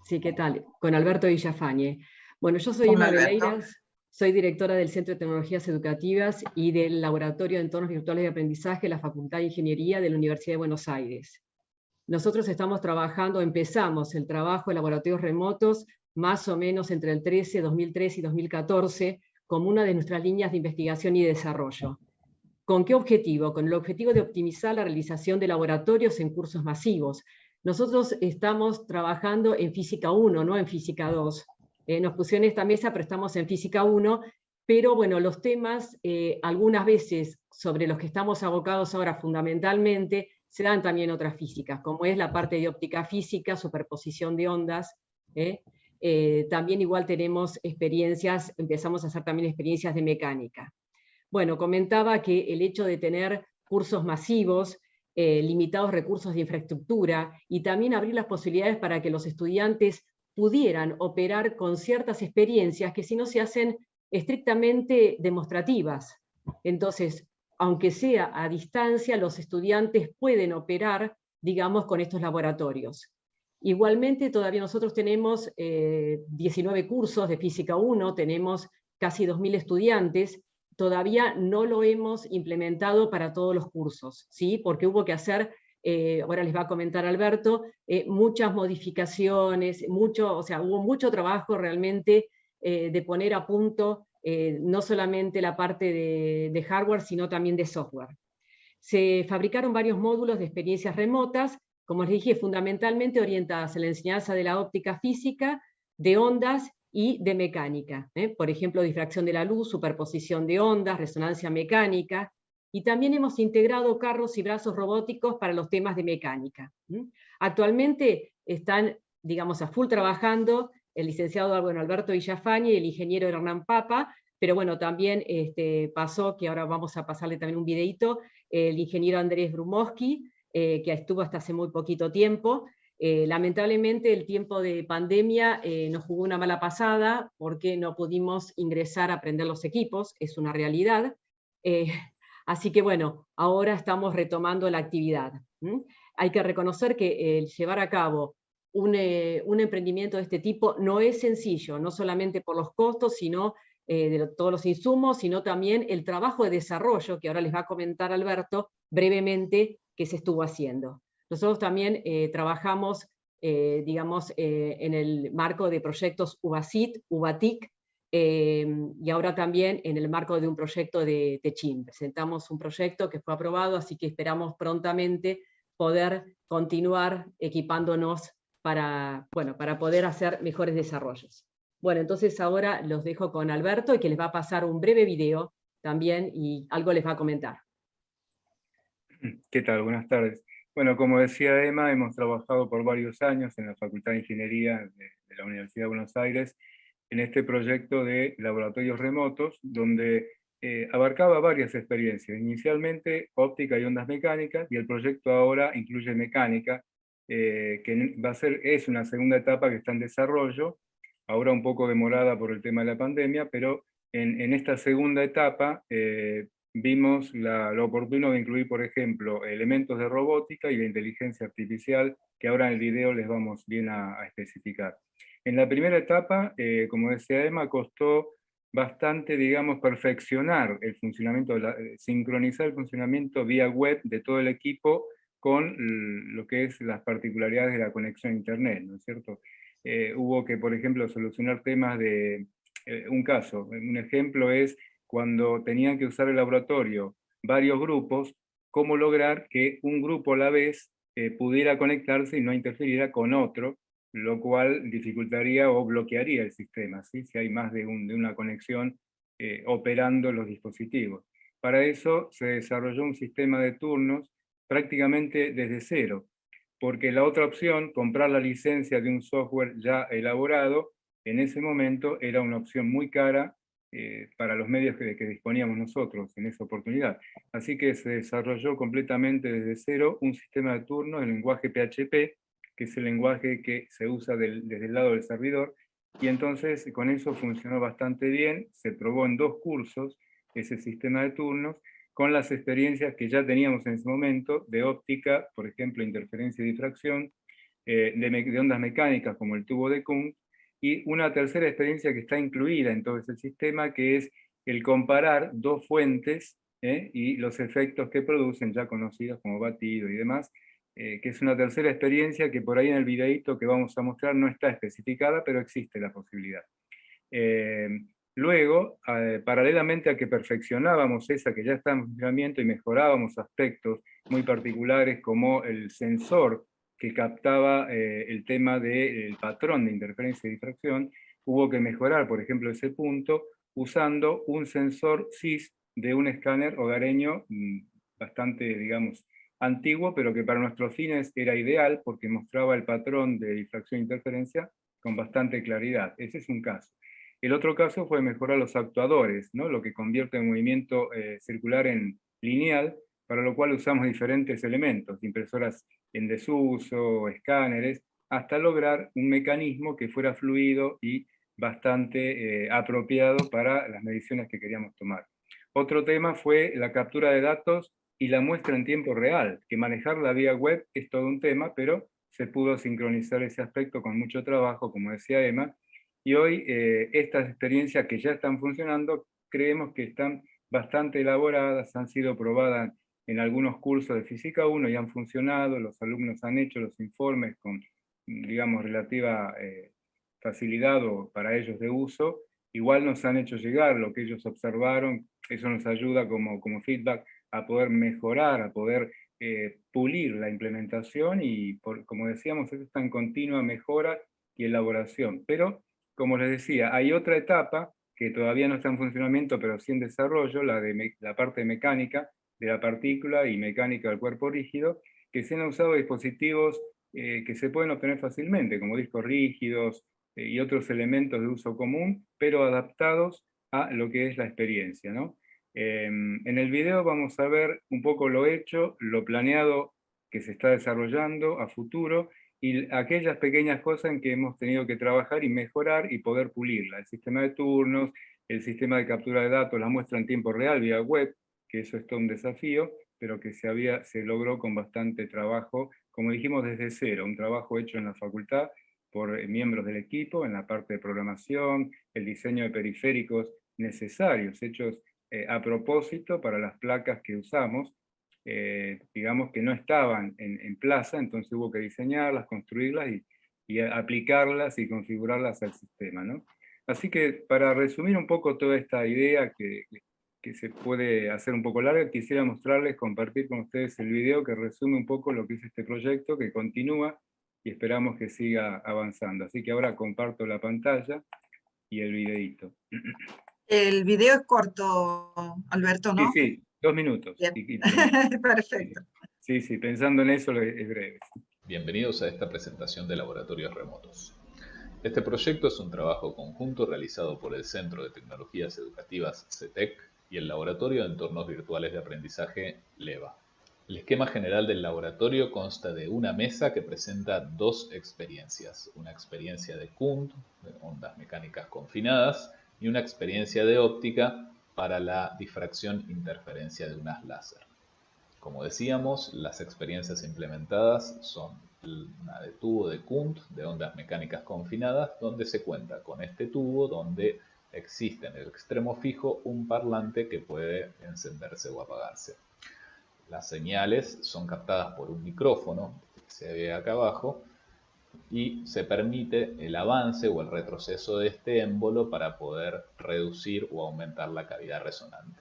[SPEAKER 6] Sí, ¿qué tal? Con Alberto Villafañe. Bueno, yo soy Emma Abeleira, soy directora del Centro de Tecnologías Educativas y del Laboratorio de Entornos Virtuales de Aprendizaje de la Facultad de Ingeniería de la Universidad de Buenos Aires. Nosotros empezamos el trabajo de laboratorios remotos más o menos entre el 2013 y 2014, como una de nuestras líneas de investigación y desarrollo. ¿Con qué objetivo? Con el objetivo de optimizar la realización de laboratorios en cursos masivos. Nosotros estamos trabajando en Física 1, no en Física 2. Nos pusieron en esta mesa, pero estamos en Física 1, pero bueno, los temas, algunas veces sobre los que estamos abocados ahora fundamentalmente, se dan también otras físicas, como es la parte de óptica física, superposición de ondas. También igual tenemos experiencias, empezamos a hacer también experiencias de mecánica. Bueno, comentaba que el hecho de tener cursos masivos, limitados recursos de infraestructura, y también abrir las posibilidades para que los estudiantes pudieran operar con ciertas experiencias que si no se hacen estrictamente demostrativas. Entonces, aunque sea a distancia, los estudiantes pueden operar, digamos, con estos laboratorios. Igualmente, todavía nosotros tenemos 19 cursos de Física 1, tenemos casi 2.000 estudiantes, todavía no lo hemos implementado para todos los cursos, ¿sí? Porque hubo que hacer, ahora les va a comentar Alberto, muchas modificaciones, hubo mucho trabajo realmente de poner a punto no solamente la parte de hardware, sino también de software. Se fabricaron varios módulos de experiencias remotas, como les dije, fundamentalmente orientadas a la enseñanza de la óptica física, de ondas y de mecánica. Por ejemplo, difracción de la luz, superposición de ondas, resonancia mecánica, y también hemos integrado carros y brazos robóticos para los temas de mecánica. Actualmente están, digamos, a full trabajando el licenciado Alberto Villafañe y el ingeniero Hernán Papa, pero bueno, también pasó, que ahora vamos a pasarle también un videito, el ingeniero Andrés Brumowski, que estuvo hasta hace muy poquito tiempo. Lamentablemente el tiempo de pandemia nos jugó una mala pasada porque no pudimos ingresar a prender los equipos, es una realidad. Así que bueno, ahora estamos retomando la actividad. Hay que reconocer que llevar a cabo un emprendimiento de este tipo no es sencillo, no solamente por los costos, sino de todos los insumos, sino también el trabajo de desarrollo, que ahora les va a comentar Alberto brevemente, que se estuvo haciendo. Nosotros también trabajamos, digamos, en el marco de proyectos UBACIT, UBATIC, y ahora también en el marco de un proyecto de TECHIN. Presentamos un proyecto que fue aprobado, así que esperamos prontamente poder continuar equipándonos para poder hacer mejores desarrollos. Bueno, entonces ahora los dejo con Alberto, y que les va a pasar un breve video también, y algo les va a comentar.
[SPEAKER 3] ¿Qué tal? Buenas tardes. Bueno, como decía Emma, hemos trabajado por varios años en la Facultad de Ingeniería de la Universidad de Buenos Aires en este proyecto de laboratorios remotos, donde abarcaba varias experiencias. Inicialmente óptica y ondas mecánicas, y el proyecto ahora incluye mecánica, que es una segunda etapa que está en desarrollo, ahora un poco demorada por el tema de la pandemia, pero en esta segunda etapa vimos lo oportuno de incluir, por ejemplo, elementos de robótica y de inteligencia artificial, que ahora en el video les vamos bien a especificar. En la primera etapa, como decía Emma, costó bastante, digamos, perfeccionar el funcionamiento, sincronizar el funcionamiento vía web de todo el equipo con lo que es las particularidades de la conexión a Internet, ¿no es cierto? Hubo que, por ejemplo, solucionar temas de... un ejemplo es cuando tenían que usar el laboratorio varios grupos, cómo lograr que un grupo a la vez pudiera conectarse y no interfiriera con otro, lo cual dificultaría o bloquearía el sistema, ¿sí? Si hay más de una conexión operando los dispositivos. Para eso se desarrolló un sistema de turnos prácticamente desde cero, porque la otra opción, comprar la licencia de un software ya elaborado, en ese momento era una opción muy cara para los medios que disponíamos nosotros en esa oportunidad. Así que se desarrolló completamente desde cero un sistema de turnos en lenguaje PHP, que es el lenguaje que se usa desde el lado del servidor, y entonces con eso funcionó bastante bien. Se probó en 2 cursos ese sistema de turnos, con las experiencias que ya teníamos en ese momento de óptica, por ejemplo, interferencia y difracción, de ondas mecánicas como el tubo de Kunz, y una tercera experiencia que está incluida en todo ese sistema, que es el comparar 2 fuentes y los efectos que producen, ya conocidos como batido y demás, que es una tercera experiencia que por ahí en el videíto que vamos a mostrar no está especificada, pero existe la posibilidad. Luego, paralelamente a que perfeccionábamos esa que ya está en funcionamiento y mejorábamos aspectos muy particulares como el sensor que captaba el tema del patrón de interferencia y difracción, hubo que mejorar, por ejemplo, ese punto usando un sensor CIS de un escáner hogareño bastante, digamos, antiguo, pero que para nuestros fines era ideal porque mostraba el patrón de difracción e interferencia con bastante claridad. Ese es un caso. El otro caso fue mejorar los actuadores, ¿no? Lo que convierte el movimiento circular en lineal, para lo cual usamos diferentes elementos, impresoras en desuso, escáneres, hasta lograr un mecanismo que fuera fluido y bastante apropiado para las mediciones que queríamos tomar. Otro tema fue la captura de datos y la muestra en tiempo real, que manejarla vía web es todo un tema, pero se pudo sincronizar ese aspecto con mucho trabajo, como decía Emma, y hoy estas experiencias que ya están funcionando, creemos que están bastante elaboradas, han sido probadas en algunos cursos de Física 1 y han funcionado, los alumnos han hecho los informes con, digamos, relativa facilidad o para ellos de uso, igual nos han hecho llegar lo que ellos observaron, eso nos ayuda como feedback a poder mejorar, a poder pulir la implementación y, como decíamos, eso está en continua mejora y elaboración. Pero, como les decía, hay otra etapa que todavía no está en funcionamiento, pero sí en desarrollo, la parte mecánica de la partícula y mecánica del cuerpo rígido, que se han usado dispositivos que se pueden obtener fácilmente, como discos rígidos y otros elementos de uso común, pero adaptados a lo que es la experiencia, ¿no? En el video vamos a ver un poco lo hecho, lo planeado que se está desarrollando a futuro, y aquellas pequeñas cosas en que hemos tenido que trabajar y mejorar y poder pulirla. El sistema de turnos, el sistema de captura de datos, la muestra en tiempo real vía web, que eso es todo un desafío, pero que se logró con bastante trabajo, como dijimos, desde cero, un trabajo hecho en la facultad por miembros del equipo, en la parte de programación, el diseño de periféricos necesarios, hechos a propósito para las placas que usamos, digamos que no estaban en plaza, entonces hubo que diseñarlas, construirlas y aplicarlas y configurarlas al sistema, ¿no? Así que para resumir un poco toda esta idea que se puede hacer un poco larga, quisiera mostrarles, compartir con ustedes el video que resume un poco lo que es este proyecto, que continúa y esperamos que siga avanzando. Así que ahora comparto la pantalla y el videíto.
[SPEAKER 4] El video es corto, Alberto, ¿no?
[SPEAKER 3] Sí, 2 minutos.
[SPEAKER 4] Perfecto.
[SPEAKER 3] Sí, pensando en eso es breve.
[SPEAKER 9] Bienvenidos a esta presentación de Laboratorios Remotos. Este proyecto es un trabajo conjunto realizado por el Centro de Tecnologías Educativas CETEC y el Laboratorio de Entornos Virtuales de Aprendizaje LEVA. El esquema general del laboratorio consta de una mesa que presenta 2 experiencias, una experiencia de Kund, de ondas mecánicas confinadas, y una experiencia de óptica para la difracción-interferencia de un haz láser. Como decíamos, las experiencias implementadas son una de tubo de Kund, de ondas mecánicas confinadas, donde se cuenta con este tubo donde existe en el extremo fijo un parlante que puede encenderse o apagarse. Las señales son captadas por un micrófono, que se ve acá abajo, y se permite el avance o el retroceso de este émbolo para poder reducir o aumentar la cavidad resonante.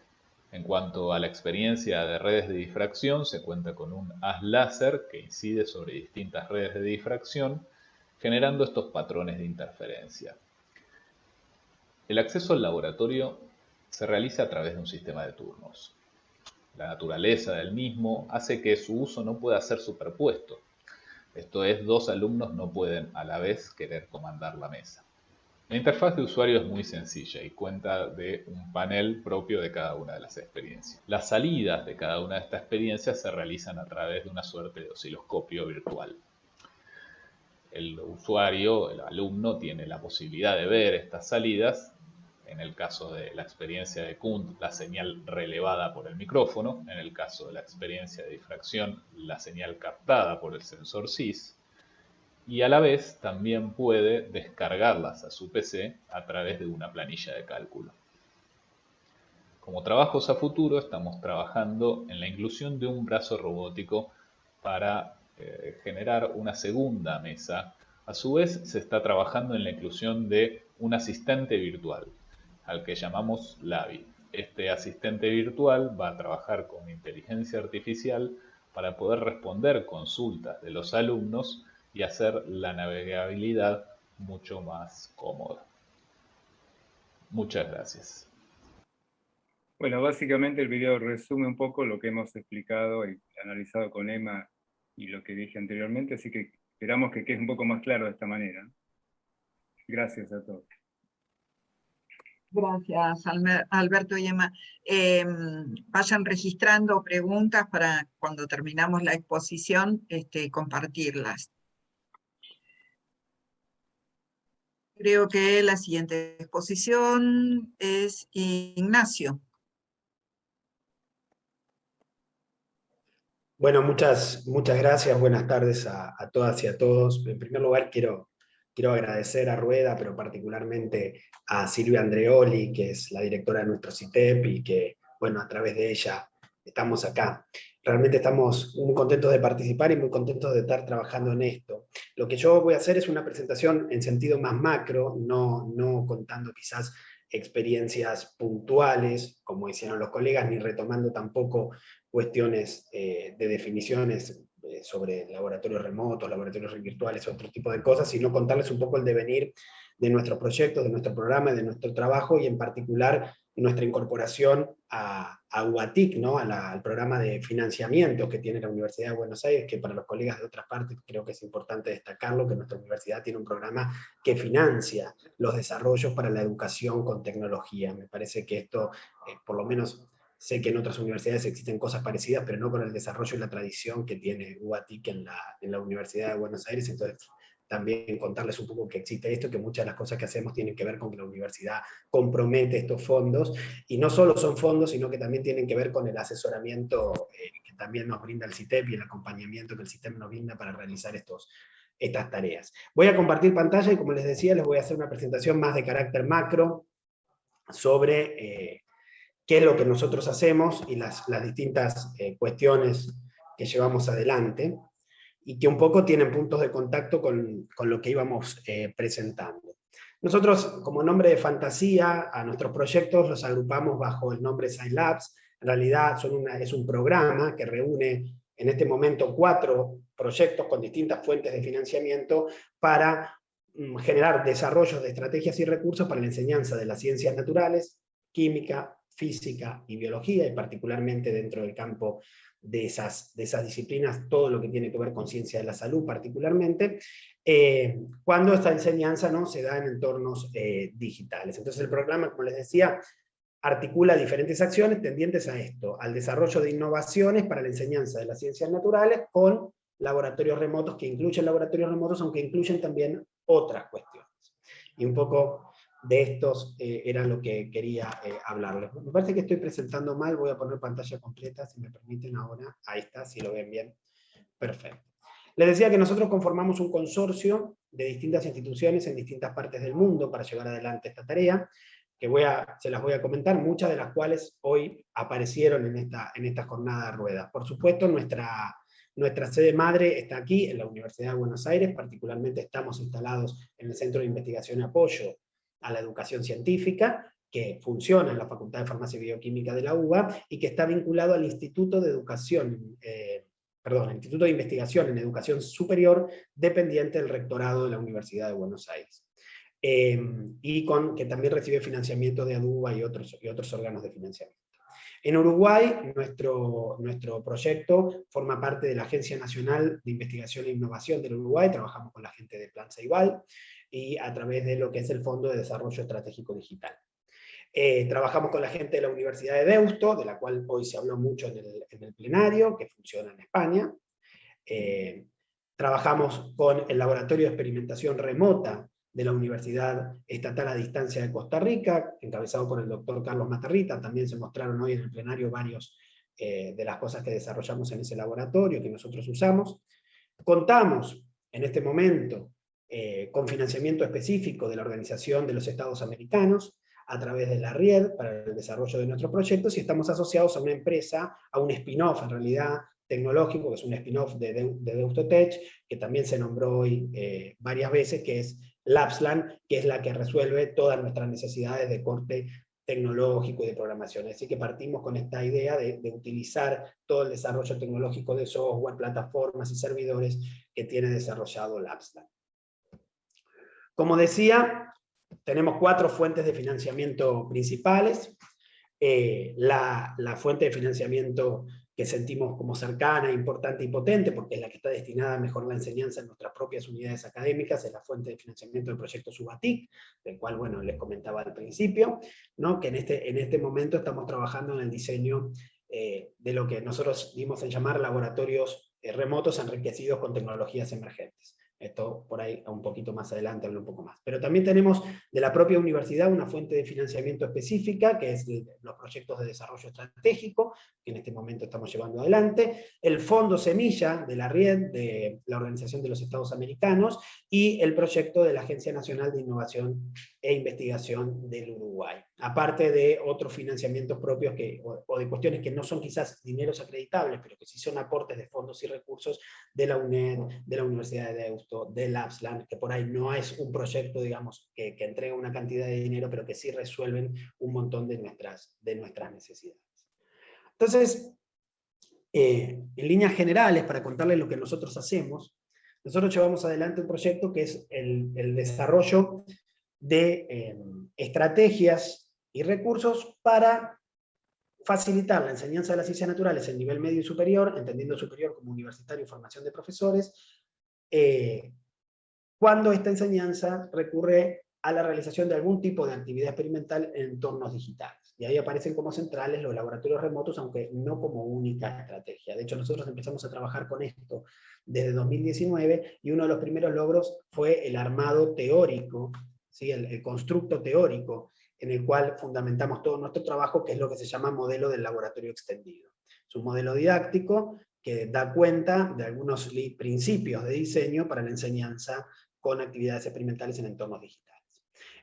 [SPEAKER 9] En cuanto a la experiencia de redes de difracción, se cuenta con un haz láser que incide sobre distintas redes de difracción, generando estos patrones de interferencia. El acceso al laboratorio se realiza a través de un sistema de turnos. La naturaleza del mismo hace que su uso no pueda ser superpuesto. Esto es, 2 alumnos no pueden a la vez querer comandar la mesa. La interfaz de usuario es muy sencilla y cuenta de un panel propio de cada una de las experiencias. Las salidas de cada una de estas experiencias se realizan a través de una suerte de osciloscopio virtual. El usuario, el alumno, tiene la posibilidad de ver estas salidas. En el caso de la experiencia de Kund, la señal relevada por el micrófono. En el caso de la experiencia de difracción, la señal captada por el sensor SIS. Y a la vez también puede descargarlas a su PC a través de una planilla de cálculo. Como trabajos a futuro, estamos trabajando en la inclusión de un brazo robótico para generar una segunda mesa. A su vez, se está trabajando en la inclusión de un asistente virtual, al que llamamos Lavi. Este asistente virtual va a trabajar con inteligencia artificial para poder responder consultas de los alumnos y hacer la navegabilidad mucho más cómoda. Muchas gracias.
[SPEAKER 3] Bueno, básicamente el video resume un poco lo que hemos explicado y analizado con Emma y lo que dije anteriormente, así que esperamos que quede un poco más claro de esta manera. Gracias a todos.
[SPEAKER 4] Gracias, Alberto y Emma. Vayan registrando preguntas para cuando terminamos la exposición compartirlas. creo que la siguiente exposición es Ignacio.
[SPEAKER 10] Bueno, muchas gracias, buenas tardes a todas y a todos. En primer lugar, quiero agradecer a Rueda, pero particularmente a Silvia Andreoli, que es la directora de nuestro CITEP, y que, bueno, a través de ella estamos acá. Realmente estamos muy contentos de participar y muy contentos de estar trabajando en esto. Lo que yo voy a hacer es una presentación en sentido más macro, no contando quizás experiencias puntuales, como hicieron los colegas, ni retomando tampoco cuestiones de definiciones sobre laboratorios remotos, laboratorios virtuales, otro tipo de cosas, sino contarles un poco el devenir de nuestros proyectos, de nuestro programa, de nuestro trabajo, y en particular nuestra incorporación a UBATIC, ¿no? Al programa de financiamiento que tiene la Universidad de Buenos Aires, que para los colegas de otras partes creo que es importante destacarlo, que nuestra universidad tiene un programa que financia los desarrollos para la educación con tecnología. Me parece que esto, por lo menos, sé que en otras universidades existen cosas parecidas, pero no con el desarrollo y la tradición que tiene UBATIC en la Universidad de Buenos Aires. Entonces, también contarles un poco que existe esto, que muchas de las cosas que hacemos tienen que ver con que la universidad compromete estos fondos, y no solo son fondos, sino que también tienen que ver con el asesoramiento que también nos brinda el CITEP y el acompañamiento que el CITEP nos brinda para realizar estas tareas. Voy a compartir pantalla y, como les decía, les voy a hacer una presentación más de carácter macro sobre qué es lo que nosotros hacemos y las distintas cuestiones que llevamos adelante, y que un poco tienen puntos de contacto con lo que íbamos presentando. Nosotros, como nombre de fantasía, a nuestros proyectos los agrupamos bajo el nombre Scilabs. En realidad es un programa que reúne en este momento 4 proyectos con distintas fuentes de financiamiento para generar desarrollos de estrategias y recursos para la enseñanza de las ciencias naturales, química, física y biología, y particularmente dentro del campo de esas disciplinas, todo lo que tiene que ver con ciencia de la salud particularmente, cuando esta enseñanza no se da en entornos digitales. Entonces el programa, como les decía, articula diferentes acciones tendientes a esto, al desarrollo de innovaciones para la enseñanza de las ciencias naturales, con laboratorios remotos, que incluyen laboratorios remotos, aunque incluyen también otras cuestiones. Y un poco de estos era lo que quería hablarles. Me parece que estoy presentando mal, voy a poner pantalla completa, si me permiten ahora. Ahí está, si lo ven bien. Perfecto. Les decía que nosotros conformamos un consorcio de distintas instituciones en distintas partes del mundo para llevar adelante esta tarea, que se las voy a comentar, muchas de las cuales hoy aparecieron en esta jornada de ruedas. Por supuesto, nuestra sede madre está aquí, en la Universidad de Buenos Aires. Particularmente estamos instalados en el Centro de Investigación y Apoyo a la Educación Científica, que funciona en la Facultad de Farmacia y Bioquímica de la UBA, y que está vinculado al Instituto de Investigación en Educación Superior, dependiente del Rectorado de la Universidad de Buenos Aires. Y que también recibe financiamiento de ADUBA y otros órganos de financiamiento. En Uruguay, nuestro proyecto forma parte de la Agencia Nacional de Investigación e Innovación del Uruguay. Trabajamos con la gente de Plan Ceibal, y a través de lo que es el Fondo de Desarrollo Estratégico Digital. Trabajamos con la gente de la Universidad de Deusto, de la cual hoy se habló mucho en el plenario, que funciona en España. Trabajamos con el Laboratorio de Experimentación Remota de la Universidad Estatal a Distancia de Costa Rica, encabezado por el doctor Carlos Matarrita. También se mostraron hoy en el plenario varios de las cosas que desarrollamos en ese laboratorio, que nosotros usamos. Contamos en este momento con financiamiento específico de la Organización de los Estados Americanos, a través de la RIED, para el desarrollo de nuestros proyectos, y estamos asociados a una empresa, a un spin-off en realidad tecnológico, que es un spin-off de Deustotech, que también se nombró hoy varias veces, que es Labsland, que es la que resuelve todas nuestras necesidades de corte tecnológico y de programación. Así que partimos con esta idea de utilizar todo el desarrollo tecnológico de software, plataformas y servidores que tiene desarrollado Labsland. Como decía, tenemos 4 fuentes de financiamiento principales. La fuente de financiamiento que sentimos como cercana, importante y potente, porque es la que está destinada a mejorar la enseñanza en nuestras propias unidades académicas, es la fuente de financiamiento del proyecto UBATIC, del cual, bueno, les comentaba al principio, ¿no? Que en este momento estamos trabajando en el diseño de lo que nosotros dimos en llamar laboratorios remotos enriquecidos con tecnologías emergentes. esto por ahí un poquito más adelante hablo un poco más. Pero también tenemos de la propia universidad una fuente de financiamiento específica, que es los proyectos de desarrollo estratégico, que en este momento estamos llevando adelante, el Fondo Semilla de la RIED, de la Organización de los Estados Americanos, y el proyecto de la Agencia Nacional de Innovación e Investigación del Uruguay. Aparte de otros financiamientos propios o de cuestiones que no son quizás dineros acreditables, pero que sí son aportes de fondos y recursos de la UNED, de la Universidad de Deusto, de Lapsland, que por ahí no es un proyecto, digamos, que entrega una cantidad de dinero, pero que sí resuelven un montón de nuestras necesidades. Entonces, en líneas generales, para contarles lo que nosotros hacemos, nosotros llevamos adelante un proyecto que es el desarrollo de estrategias y recursos para facilitar la enseñanza de las ciencias naturales en nivel medio y superior, entendiendo superior como universitario y formación de profesores, cuando esta enseñanza recurre a la realización de algún tipo de actividad experimental en entornos digitales. Y ahí aparecen como centrales los laboratorios remotos, aunque no como única estrategia. De hecho, nosotros empezamos a trabajar con esto desde 2019, y uno de los primeros logros fue el armado teórico, ¿sí? el constructo teórico, en el cual fundamentamos todo nuestro trabajo, que es lo que se llama modelo del laboratorio extendido. Es un modelo didáctico que da cuenta de algunos principios de diseño para la enseñanza con actividades experimentales en entornos digitales.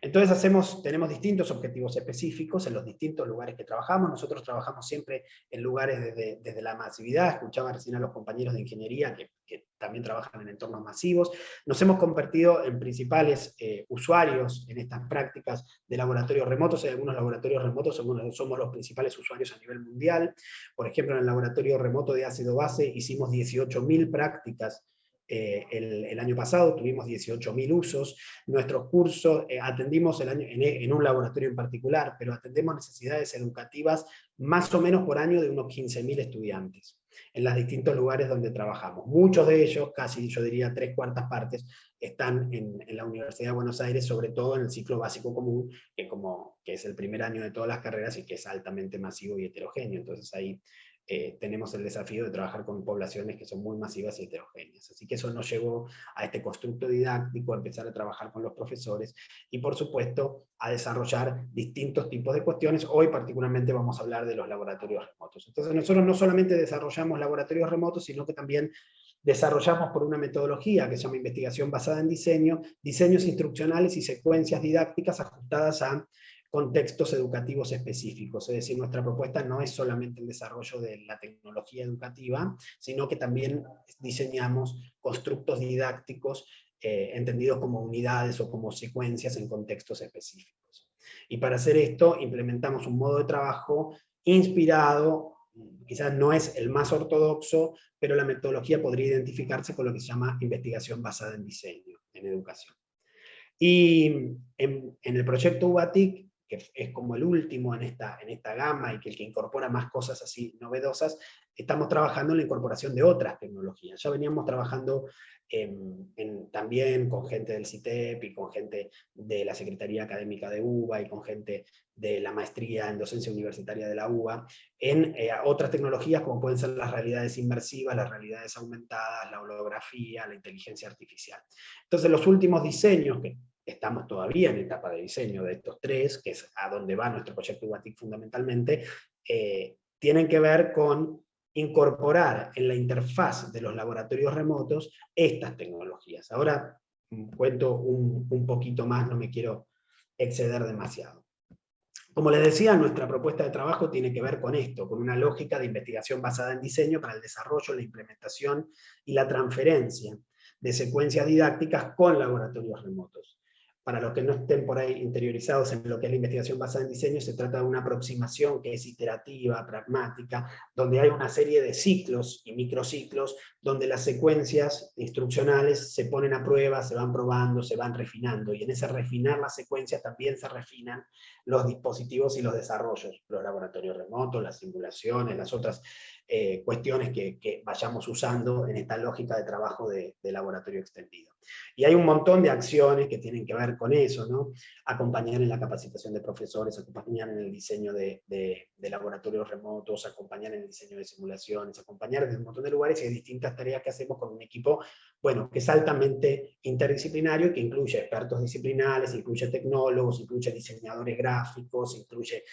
[SPEAKER 10] Entonces tenemos distintos objetivos específicos en los distintos lugares que trabajamos. Nosotros trabajamos siempre en lugares desde la masividad. Escuchaba recién a los compañeros de ingeniería que también trabajan en entornos masivos. Nos hemos convertido en principales usuarios en estas prácticas de laboratorios remotos. En algunos laboratorios remotos somos los principales usuarios a nivel mundial. Por ejemplo, en el laboratorio remoto de ácido base hicimos 18.000 prácticas. El año pasado tuvimos 18.000 usos. Nuestros cursos atendimos en un laboratorio en particular, pero atendemos necesidades educativas más o menos por año de unos 15.000 estudiantes en los distintos lugares donde trabajamos. Muchos de ellos, casi yo diría 3/4 partes, están en la Universidad de Buenos Aires, sobre todo en el ciclo básico común, que es el primer año de todas las carreras y que es altamente masivo y heterogéneo. Entonces ahí tenemos el desafío de trabajar con poblaciones que son muy masivas y heterogéneas. Así que eso nos llevó a este constructo didáctico, a empezar a trabajar con los profesores y, por supuesto, a desarrollar distintos tipos de cuestiones. Hoy particularmente vamos a hablar de los laboratorios remotos. Entonces nosotros no solamente desarrollamos laboratorios remotos, sino que también desarrollamos por una metodología que se llama investigación basada en diseño, diseños instruccionales y secuencias didácticas ajustadas a contextos educativos específicos. Es decir, nuestra propuesta no es solamente el desarrollo de la tecnología educativa, sino que también diseñamos constructos didácticos entendidos como unidades o como secuencias en contextos específicos. Y para hacer esto implementamos un modo de trabajo inspirado, quizás no es el más ortodoxo, pero la metodología podría identificarse con lo que se llama investigación basada en diseño, en educación. Y en el proyecto UBATIC, que es como el último en esta gama y que el que incorpora más cosas así novedosas, estamos trabajando en la incorporación de otras tecnologías. Ya veníamos trabajando también con gente del CITEP y con gente de la Secretaría Académica de UBA y con gente de la maestría en docencia universitaria de la UBA, en otras tecnologías como pueden ser las realidades inmersivas, las realidades aumentadas, la holografía, la inteligencia artificial. Entonces los últimos diseños, que estamos todavía en etapa de diseño de estos tres, que es a donde va nuestro proyecto UBATIC fundamentalmente, tienen que ver con incorporar en la interfaz de los laboratorios remotos estas tecnologías. Ahora cuento un poquito más, no me quiero exceder demasiado. Como les decía, nuestra propuesta de trabajo tiene que ver con esto, con una lógica de investigación basada en diseño para el desarrollo, la implementación y la transferencia de secuencias didácticas con laboratorios remotos. Para los que no estén por ahí interiorizados en lo que es la investigación basada en diseño, se trata de una aproximación que es iterativa, pragmática, donde hay una serie de ciclos y microciclos, donde las secuencias instruccionales se ponen a prueba, se van probando, se van refinando, y en ese refinar las secuencias también se refinan los dispositivos y los desarrollos, los laboratorios remotos, las simulaciones, las otras cuestiones que vayamos usando en esta lógica de trabajo de laboratorio extendido. Y hay un montón de acciones que tienen que ver con eso, ¿no? Acompañar en la capacitación de profesores, acompañar en el diseño de laboratorios remotos, acompañar en el diseño de simulaciones, acompañar en un montón de lugares y hay distintas tareas que hacemos con un equipo, bueno, que es altamente interdisciplinario, que incluye expertos disciplinares, incluye tecnólogos, incluye diseñadores gráficos, incluye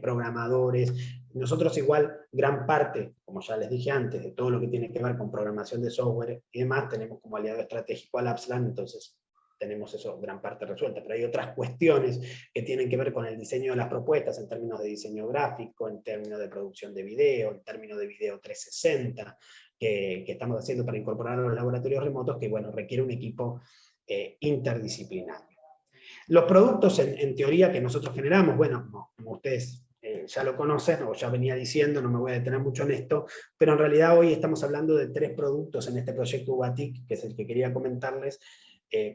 [SPEAKER 10] programadores. Nosotros igual, gran parte, como ya les dije antes, de todo lo que tiene que ver con programación de software y demás, tenemos como aliado estratégico al Lapsland, entonces tenemos eso gran parte resuelta, pero hay otras cuestiones que tienen que ver con el diseño de las propuestas en términos de diseño gráfico, en términos de producción de video, en términos de video 360, que estamos haciendo para incorporar a los laboratorios remotos, que bueno, requiere un equipo interdisciplinario. Los productos en teoría que nosotros generamos, bueno, como ustedes ya lo conocen, o ya venía diciendo, no me voy a detener mucho en esto, pero en realidad hoy estamos hablando de 3 productos en este proyecto UBATIC, que es el que quería comentarles,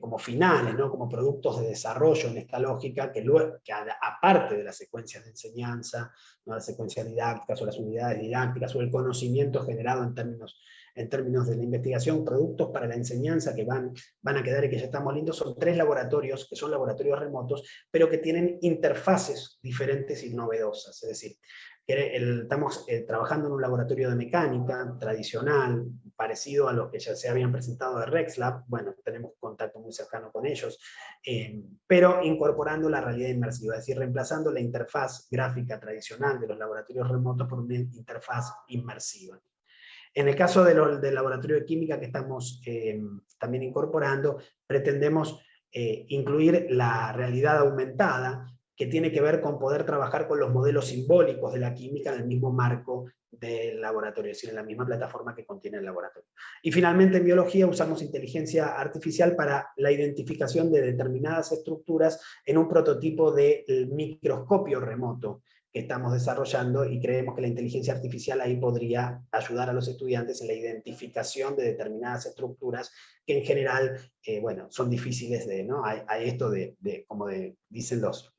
[SPEAKER 10] como finales, ¿no? Como productos de desarrollo en esta lógica, que aparte de las secuencias de enseñanza, ¿no? Las secuencias didácticas o las unidades didácticas o el conocimiento generado en términos de la investigación, productos para la enseñanza que van a quedar y que ya estamos lindos, son 3 laboratorios, que son laboratorios remotos, pero que tienen interfaces diferentes y novedosas, es decir, estamos trabajando en un laboratorio de mecánica tradicional, parecido a los que ya se habían presentado de RexLab, bueno, tenemos contacto muy cercano con ellos, pero incorporando la realidad inmersiva, es decir, reemplazando la interfaz gráfica tradicional de los laboratorios remotos por una interfaz inmersiva. En el caso del laboratorio de química que estamos también incorporando, pretendemos incluir la realidad aumentada, que tiene que ver con poder trabajar con los modelos simbólicos de la química en el mismo marco del laboratorio, es decir, en la misma plataforma que contiene el laboratorio. Y finalmente en biología usamos inteligencia artificial para la identificación de determinadas estructuras en un prototipo del microscopio remoto que estamos desarrollando, y creemos que la inteligencia artificial ahí podría ayudar a los estudiantes en la identificación de determinadas estructuras que en general, bueno, son difíciles de, ¿no? Hay esto como dicen los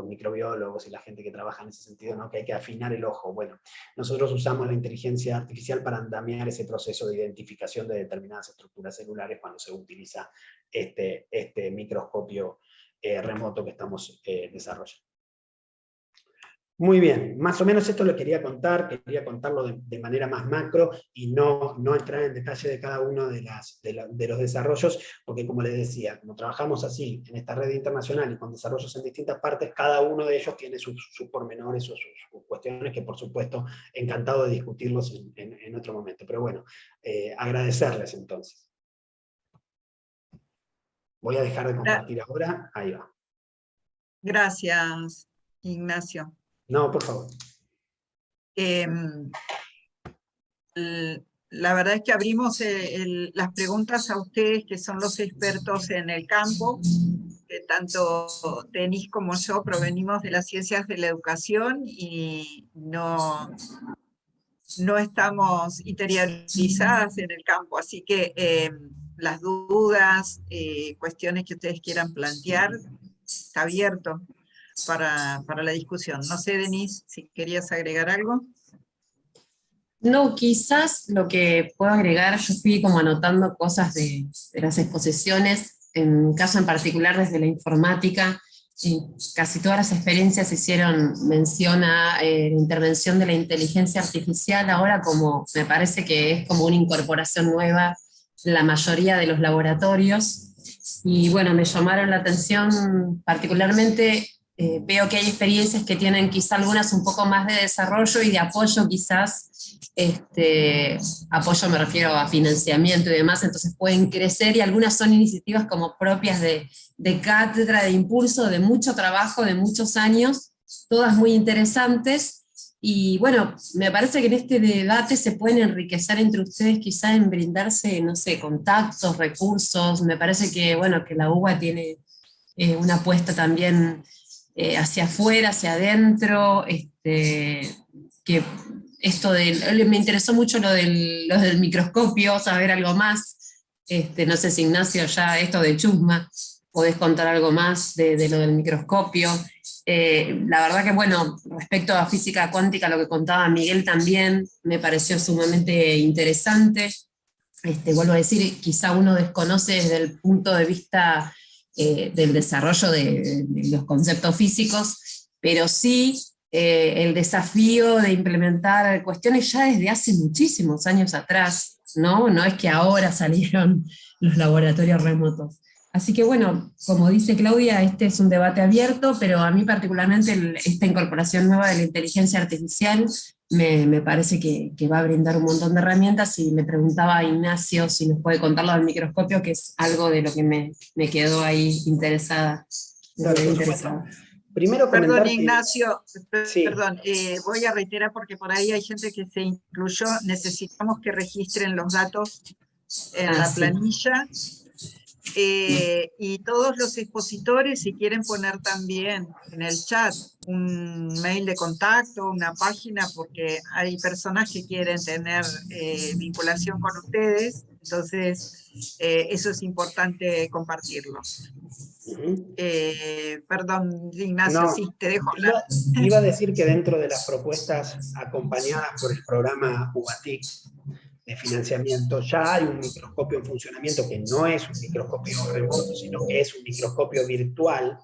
[SPEAKER 10] microbiólogos y la gente que trabaja en ese sentido, ¿no? Que hay que afinar el ojo. Bueno, nosotros usamos la inteligencia artificial para andamiar ese proceso de identificación de determinadas estructuras celulares cuando se utiliza este microscopio remoto que estamos desarrollando. Muy bien, más o menos esto lo quería contarlo de manera más macro y no entrar en detalle de cada uno de los desarrollos, porque como les decía, como trabajamos así en esta red internacional y con desarrollos en distintas partes, cada uno de ellos tiene sus pormenores o sus cuestiones que por supuesto encantado de discutirlos en otro momento. Pero bueno, agradecerles entonces. Voy a dejar de compartir ahora, ahí va.
[SPEAKER 4] Gracias, Ignacio.
[SPEAKER 10] No, por favor.
[SPEAKER 4] La verdad es que abrimos las preguntas a ustedes, que son los expertos en el campo, que tanto Denis como yo provenimos de las ciencias de la educación y no estamos interiorizadas en el campo, así que las dudas, cuestiones que ustedes quieran plantear, está abierto para la discusión. No sé, Denise, si querías agregar algo.
[SPEAKER 5] No, quizás lo que puedo agregar, yo fui como anotando cosas de las exposiciones, en mi caso en particular desde la informática, casi todas las experiencias hicieron mención a la intervención de la inteligencia artificial, ahora como me parece que es como una incorporación nueva en la mayoría de los laboratorios, y bueno, me llamaron la atención particularmente. Veo que hay experiencias que tienen quizá algunas un poco más de desarrollo y de apoyo quizás, apoyo me refiero a financiamiento y demás, entonces pueden crecer y algunas son iniciativas como propias de cátedra, de impulso, de mucho trabajo, de muchos años, todas muy interesantes. Y bueno, me parece que en este debate se pueden enriquecer entre ustedes quizá en brindarse, no sé, contactos, recursos. Me parece que, bueno, que la UBA tiene una apuesta también hacia afuera, hacia adentro, que esto me interesó mucho lo del microscopio, saber algo más, no sé si Ignacio ya esto de Chusma, podés contar algo más de lo del microscopio. La verdad que bueno, respecto a física cuántica, lo que contaba Miguel también, me pareció sumamente interesante. vuelvo a decir, quizá uno desconoce desde el punto de vista del desarrollo de los conceptos físicos, pero sí el desafío de implementar cuestiones ya desde hace muchísimos años atrás, ¿no? No es que ahora salieron los laboratorios remotos. Así que bueno, como dice Claudia, este es un debate abierto, pero a mí particularmente esta incorporación nueva de la inteligencia artificial me parece que va a brindar un montón de herramientas, y le preguntaba a Ignacio si nos puede contarlo del microscopio, que es algo de lo que me quedó ahí interesada.
[SPEAKER 10] Claro, primero
[SPEAKER 4] perdón,
[SPEAKER 10] que,
[SPEAKER 4] Ignacio,
[SPEAKER 10] sí.
[SPEAKER 4] perdón, voy a reiterar porque por ahí hay gente que se incluyó, necesitamos que registren los datos en la planilla. Y todos los expositores, si quieren poner también en el chat un mail de contacto, una página, porque hay personas que quieren tener vinculación con ustedes, entonces eso es importante compartirlo. Perdón, Ignacio,
[SPEAKER 10] No,
[SPEAKER 4] sí, te dejo hablar.
[SPEAKER 10] Iba a decir que dentro de las propuestas acompañadas por el programa UBATIC de financiamiento, ya hay un microscopio en funcionamiento que no es un microscopio remoto, sino que es un microscopio virtual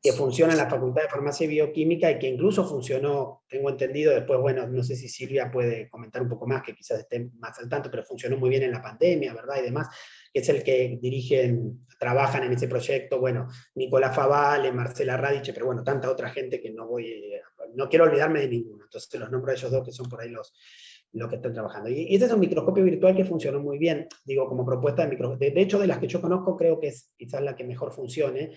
[SPEAKER 10] que funciona en la Facultad de Farmacia y Bioquímica y que incluso funcionó, tengo entendido, después, bueno, no sé si Silvia puede comentar un poco más, que quizás esté más al tanto, pero funcionó muy bien en la pandemia, ¿verdad? Y demás, que es el que trabajan en ese proyecto, bueno, Nicolás Favale, Marcela Radiche, pero bueno, tanta otra gente que no quiero olvidarme de ninguno, entonces los nombro a ellos dos que son por ahí los que están trabajando. Y este es un microscopio virtual que funcionó muy bien, digo, como propuesta de microscopio. De hecho, de las que yo conozco, creo que es quizás la que mejor funcione.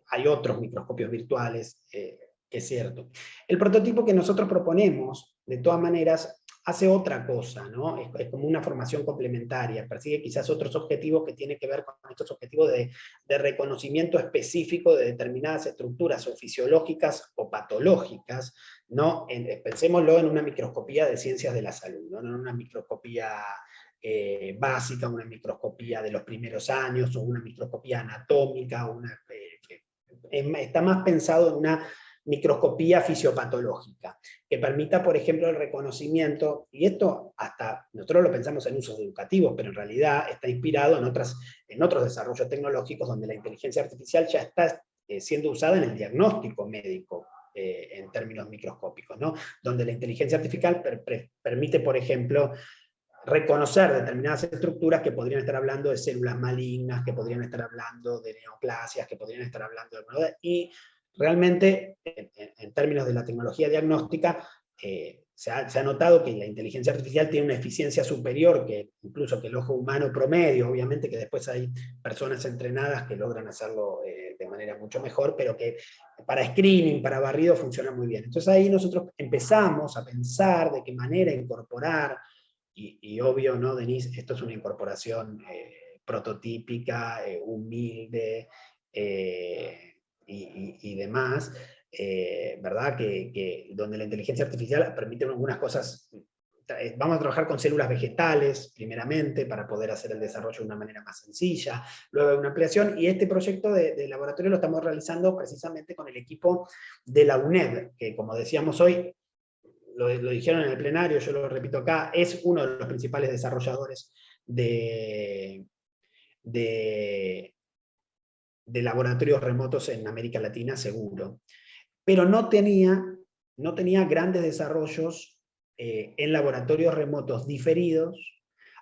[SPEAKER 10] Hay otros microscopios virtuales, que es cierto. El prototipo que nosotros proponemos, de todas maneras, hace otra cosa, ¿no? Es como una formación complementaria, persigue quizás otros objetivos que tienen que ver con estos objetivos de reconocimiento específico de determinadas estructuras o fisiológicas o patológicas, ¿no? Pensémoslo en una microscopía de ciencias de la salud, ¿no? En una microscopía básica, una microscopía de los primeros años, o una microscopía anatómica, está más pensado en una microscopía fisiopatológica, que permita, por ejemplo, el reconocimiento, y esto hasta nosotros lo pensamos en usos educativos, pero en realidad está inspirado en otros desarrollos tecnológicos donde la inteligencia artificial ya está siendo usada en el diagnóstico médico, en términos microscópicos, ¿no? Donde la inteligencia artificial permite, por ejemplo, reconocer determinadas estructuras que podrían estar hablando de células malignas, que podrían estar hablando de neoplasias, que podrían estar hablando de... Y realmente, en términos de la tecnología diagnóstica, se ha notado que la inteligencia artificial tiene una eficiencia superior que incluso que el ojo humano promedio, obviamente que después hay personas entrenadas que logran hacerlo de manera mucho mejor, pero que para screening, para barrido, funciona muy bien. Entonces ahí nosotros empezamos a pensar de qué manera incorporar, y obvio, ¿no, Denise? Esto es una incorporación prototípica, humilde, y demás, ¿verdad? Donde la inteligencia artificial permite algunas cosas. Vamos a trabajar con células vegetales, primeramente, para poder hacer el desarrollo de una manera más sencilla, luego de una ampliación, y este proyecto de laboratorio lo estamos realizando precisamente con el equipo de la UNED, que como decíamos hoy, lo dijeron en el plenario, yo lo repito acá, es uno de los principales desarrolladores de laboratorios remotos en América Latina, seguro. Pero no tenía grandes desarrollos en laboratorios remotos diferidos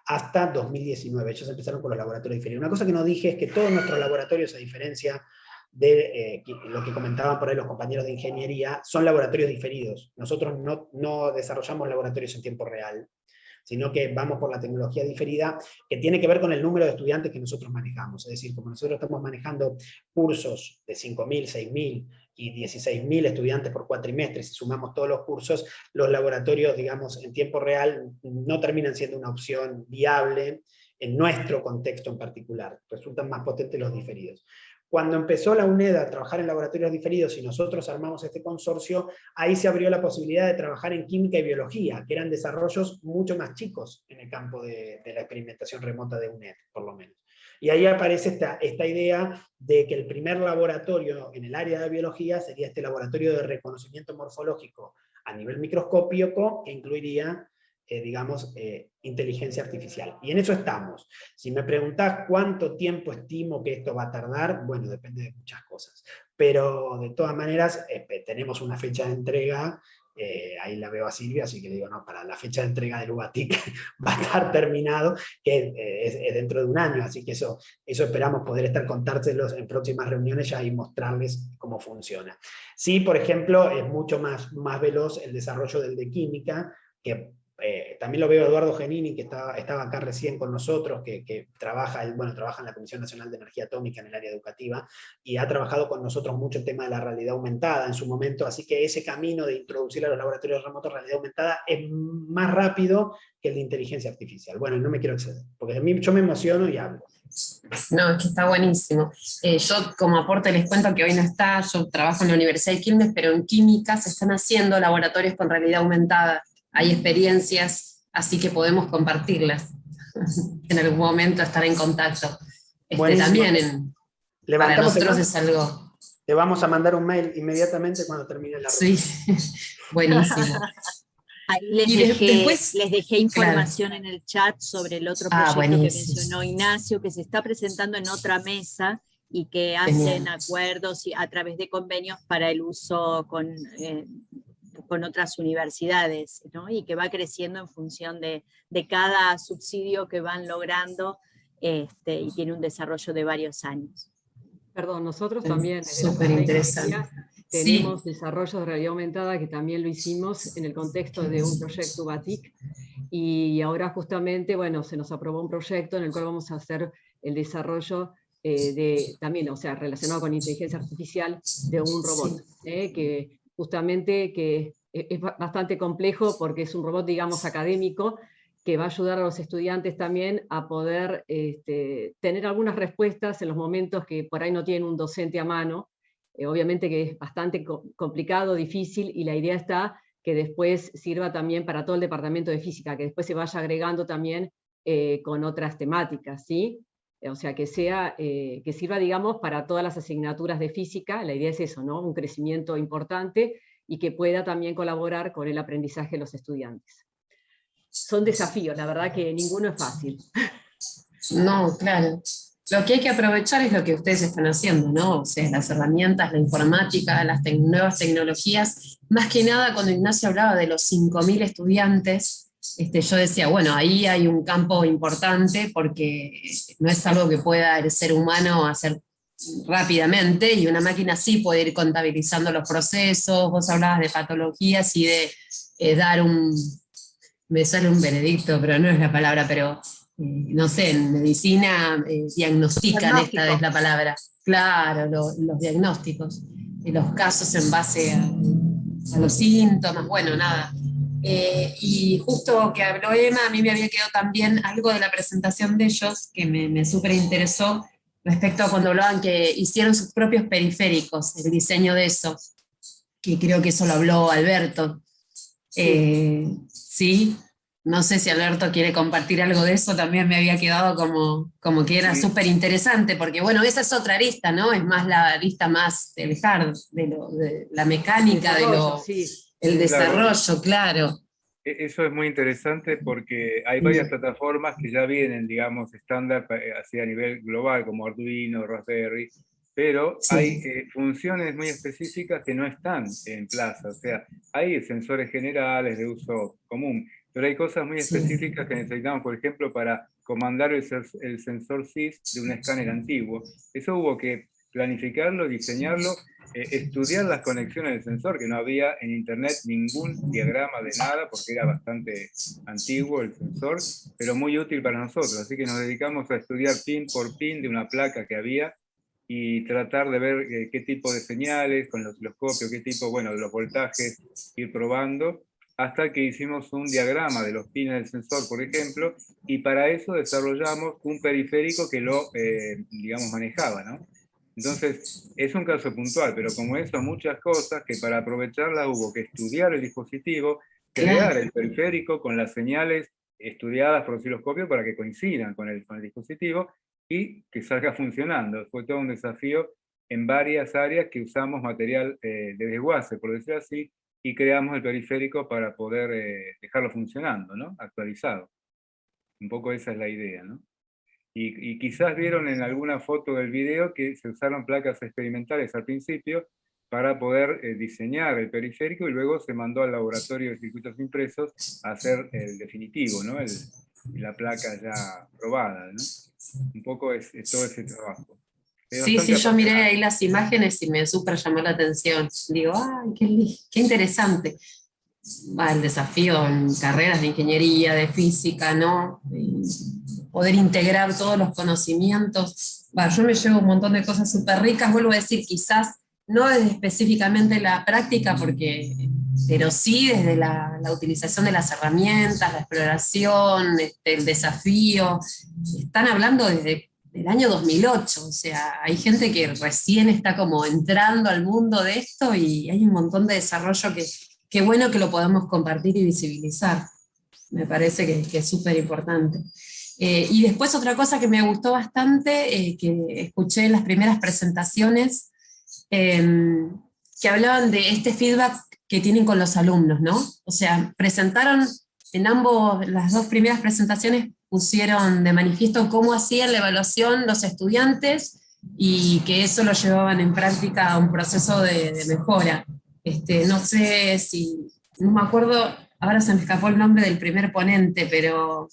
[SPEAKER 10] hasta 2019. Ellos empezaron con los laboratorios diferidos. Una cosa que no dije es que todos nuestros laboratorios, a diferencia de lo que comentaban por ahí los compañeros de ingeniería, son laboratorios diferidos. Nosotros no desarrollamos laboratorios en tiempo real, sino que vamos por la tecnología diferida, que tiene que ver con el número de estudiantes que nosotros manejamos. Es decir, como nosotros estamos manejando cursos de 5.000, 6.000 y 16.000 estudiantes por cuatrimestre, si sumamos todos los cursos, los laboratorios, digamos, en tiempo real no terminan siendo una opción viable en nuestro contexto en particular. Resultan más potentes los diferidos. Cuando empezó la UNED a trabajar en laboratorios diferidos y nosotros armamos este consorcio, ahí se abrió la posibilidad de trabajar en química y biología, que eran desarrollos mucho más chicos en el campo de la experimentación remota de UNED, por lo menos. Y ahí aparece esta idea de que el primer laboratorio en el área de biología sería este laboratorio de reconocimiento morfológico a nivel microscópico, que incluiría digamos, inteligencia artificial. Y en eso estamos. Si me preguntás cuánto tiempo estimo que esto va a tardar, bueno, depende de muchas cosas. Pero de todas maneras, tenemos una fecha de entrega, ahí la veo a Silvia, así que le digo, no, para la fecha de entrega del UBATIC va a estar terminado, que es dentro de un año, así que eso esperamos poder contárselos en próximas reuniones ya y mostrarles cómo funciona. Sí, por ejemplo, es mucho más veloz el desarrollo del de química, que también lo veo Eduardo Genini, que estaba acá recién con nosotros, que trabaja en la Comisión Nacional de Energía Atómica en el área educativa, y ha trabajado con nosotros mucho el tema de la realidad aumentada en su momento, así que ese camino de introducir a los laboratorios remotos realidad aumentada es más rápido que el de inteligencia artificial. Bueno, no me quiero exceder, porque yo me emociono y hablo.
[SPEAKER 5] No, es que está buenísimo. Yo como aporte les cuento que hoy no está, yo trabajo en la Universidad de Quilmes, pero en química se están haciendo laboratorios con realidad aumentada. Hay experiencias, así que podemos compartirlas. En algún momento estar en contacto. También para nosotros es algo...
[SPEAKER 10] Te vamos a mandar un mail inmediatamente cuando termine la reunión.
[SPEAKER 5] Sí, buenísimo.
[SPEAKER 8] Ahí les dejé información en el chat sobre el otro proyecto que mencionó Ignacio, que se está presentando en otra mesa y que hacen acuerdos a través de convenios para el uso con otras universidades, ¿no? Y que va creciendo en función de cada subsidio que van logrando, y tiene un desarrollo de varios años.
[SPEAKER 6] Perdón, nosotros también
[SPEAKER 5] súper interesante.
[SPEAKER 6] Tenemos desarrollo de realidad aumentada que también lo hicimos en el contexto de un proyecto UBATIC, y ahora justamente, bueno, se nos aprobó un proyecto en el cual vamos a hacer el desarrollo también, o sea, relacionado con inteligencia artificial, de un robot, que justamente que es bastante complejo porque es un robot, digamos, académico, que va a ayudar a los estudiantes también a poder tener algunas respuestas en los momentos que por ahí no tienen un docente a mano. Obviamente que es bastante complicado, difícil, y la idea está que después sirva también para todo el departamento de física, que después se vaya agregando también con otras temáticas, ¿sí? O sea, que sirva, digamos, para todas las asignaturas de física. La idea es eso, ¿no? Un crecimiento importante y que pueda también colaborar con el aprendizaje de los estudiantes. Son desafíos, la verdad que ninguno es fácil.
[SPEAKER 5] No, claro. Lo que hay que aprovechar es lo que ustedes están haciendo, ¿no? O sea, las herramientas, la informática, las nuevas tecnologías. Más que nada, cuando Ignacio hablaba de los 5.000 estudiantes, yo decía, bueno, ahí hay un campo importante porque no es algo que pueda el ser humano hacer rápidamente, y una máquina sí puede ir contabilizando los procesos. Vos hablabas de patologías y de dar me sale un veredicto, pero no es la palabra, pero no sé, en medicina diagnostican, esta es la palabra. Claro, los diagnósticos, los casos en base a los síntomas, bueno, nada. Y justo que habló Emma, a mí me había quedado también algo de la presentación de ellos que me súper interesó respecto a cuando hablaban que hicieron sus propios periféricos, el diseño de eso, que creo que eso lo habló Alberto. Sí, no sé si Alberto quiere compartir algo de eso, también me había quedado como que era súper interesante, porque bueno, esa es otra arista, ¿no? Es más la arista más del hard, de la mecánica, el desarrollo, claro.
[SPEAKER 3] Eso es muy interesante porque hay varias plataformas que ya vienen, digamos, estándar así a nivel global, como Arduino, Raspberry, pero hay funciones muy específicas que no están en Plaza. O sea, hay sensores generales de uso común, pero hay cosas muy específicas que necesitamos, por ejemplo, para comandar el sensor SIS de un escáner antiguo. Eso hubo que planificarlo, diseñarlo, estudiar las conexiones del sensor, que no había en internet ningún diagrama de nada, porque era bastante antiguo el sensor, pero muy útil para nosotros. Así que nos dedicamos a estudiar pin por pin de una placa que había, y tratar de ver qué tipo de señales, con los osciloscopios, qué tipo, bueno, de los voltajes, ir probando, hasta que hicimos un diagrama de los pines del sensor, por ejemplo, y para eso desarrollamos un periférico que lo, digamos, manejaba, ¿no? Entonces, es un caso puntual, pero como eso, muchas cosas que para aprovecharlas hubo que estudiar el dispositivo, crear el periférico con las señales estudiadas por osciloscopio para que coincidan con el dispositivo, y que salga funcionando. Fue todo un desafío en varias áreas que usamos material de desguace, por decir así, y creamos el periférico para poder dejarlo funcionando, ¿no? Actualizado. Un poco esa es la idea, ¿no? Y quizás vieron en alguna foto del video que se usaron placas experimentales al principio para poder diseñar el periférico, y luego se mandó al laboratorio de circuitos impresos a hacer el definitivo, ¿no? La placa ya probada, ¿no? Un poco es todo ese trabajo.
[SPEAKER 5] Sí, yo miré ahí las imágenes y me súper llamó la atención. Digo, ¡ay, qué interesante! El desafío en carreras de ingeniería, de física, ¿no? Y poder integrar todos los conocimientos. Yo me llevo un montón de cosas súper ricas, vuelvo a decir, quizás no desde específicamente la práctica, pero sí desde la utilización de las herramientas, la exploración, el desafío. Están hablando desde el año 2008, o sea, hay gente que recién está como entrando al mundo de esto, y hay un montón de desarrollo que bueno que lo podamos compartir y visibilizar. Me parece que es súper importante. Y después otra cosa que me gustó bastante, que escuché en las primeras presentaciones, que hablaban de este feedback que tienen con los alumnos, ¿no? O sea, presentaron en las dos primeras presentaciones, pusieron de manifiesto cómo hacían la evaluación los estudiantes y que eso lo llevaban en práctica a un proceso de mejora. No sé si, no me acuerdo, ahora se me escapó el nombre del primer ponente, pero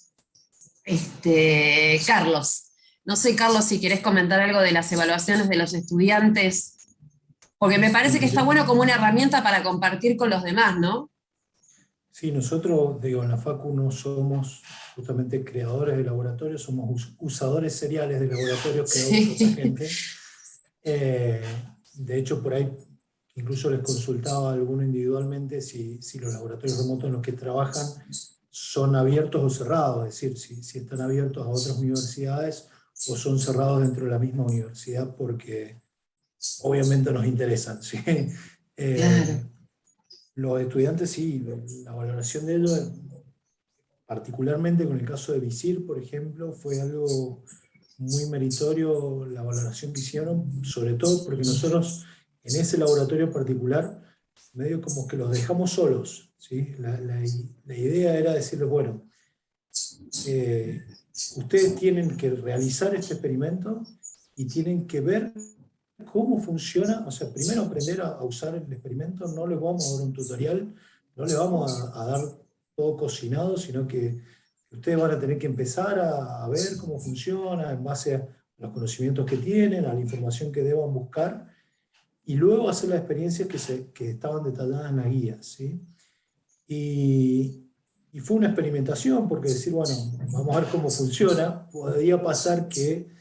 [SPEAKER 5] Carlos. No sé, Carlos, si querés comentar algo de las evaluaciones de los estudiantes, porque me parece que está bueno como una herramienta para compartir con los demás, ¿no?
[SPEAKER 7] Sí, nosotros, digo, en la Facu no somos justamente creadores de laboratorios, somos usadores seriales de laboratorios creados por otra gente. De hecho, por ahí incluso les consultaba a alguno individualmente si los laboratorios remotos en los que trabajan son abiertos o cerrados, es decir, si están abiertos a otras universidades o son cerrados dentro de la misma universidad, porque obviamente nos interesan, ¿sí?
[SPEAKER 5] Claro.
[SPEAKER 7] Los estudiantes sí, la valoración de ellos, particularmente con el caso de Visir, por ejemplo, fue algo muy meritorio la valoración que hicieron, sobre todo porque nosotros en ese laboratorio particular medio como que los dejamos solos, ¿sí? La idea era decirles, bueno, ustedes tienen que realizar este experimento y tienen que ver cómo funciona, o sea, primero aprender a usar el experimento, no les vamos a dar un tutorial, no les vamos a dar todo cocinado, sino que ustedes van a tener que empezar a ver cómo funciona en base a los conocimientos que tienen, a la información que deban buscar, y luego hacer las experiencias que estaban detalladas en la guía, ¿sí? Y fue una experimentación, porque decir, bueno, vamos a ver cómo funciona, podía pasar que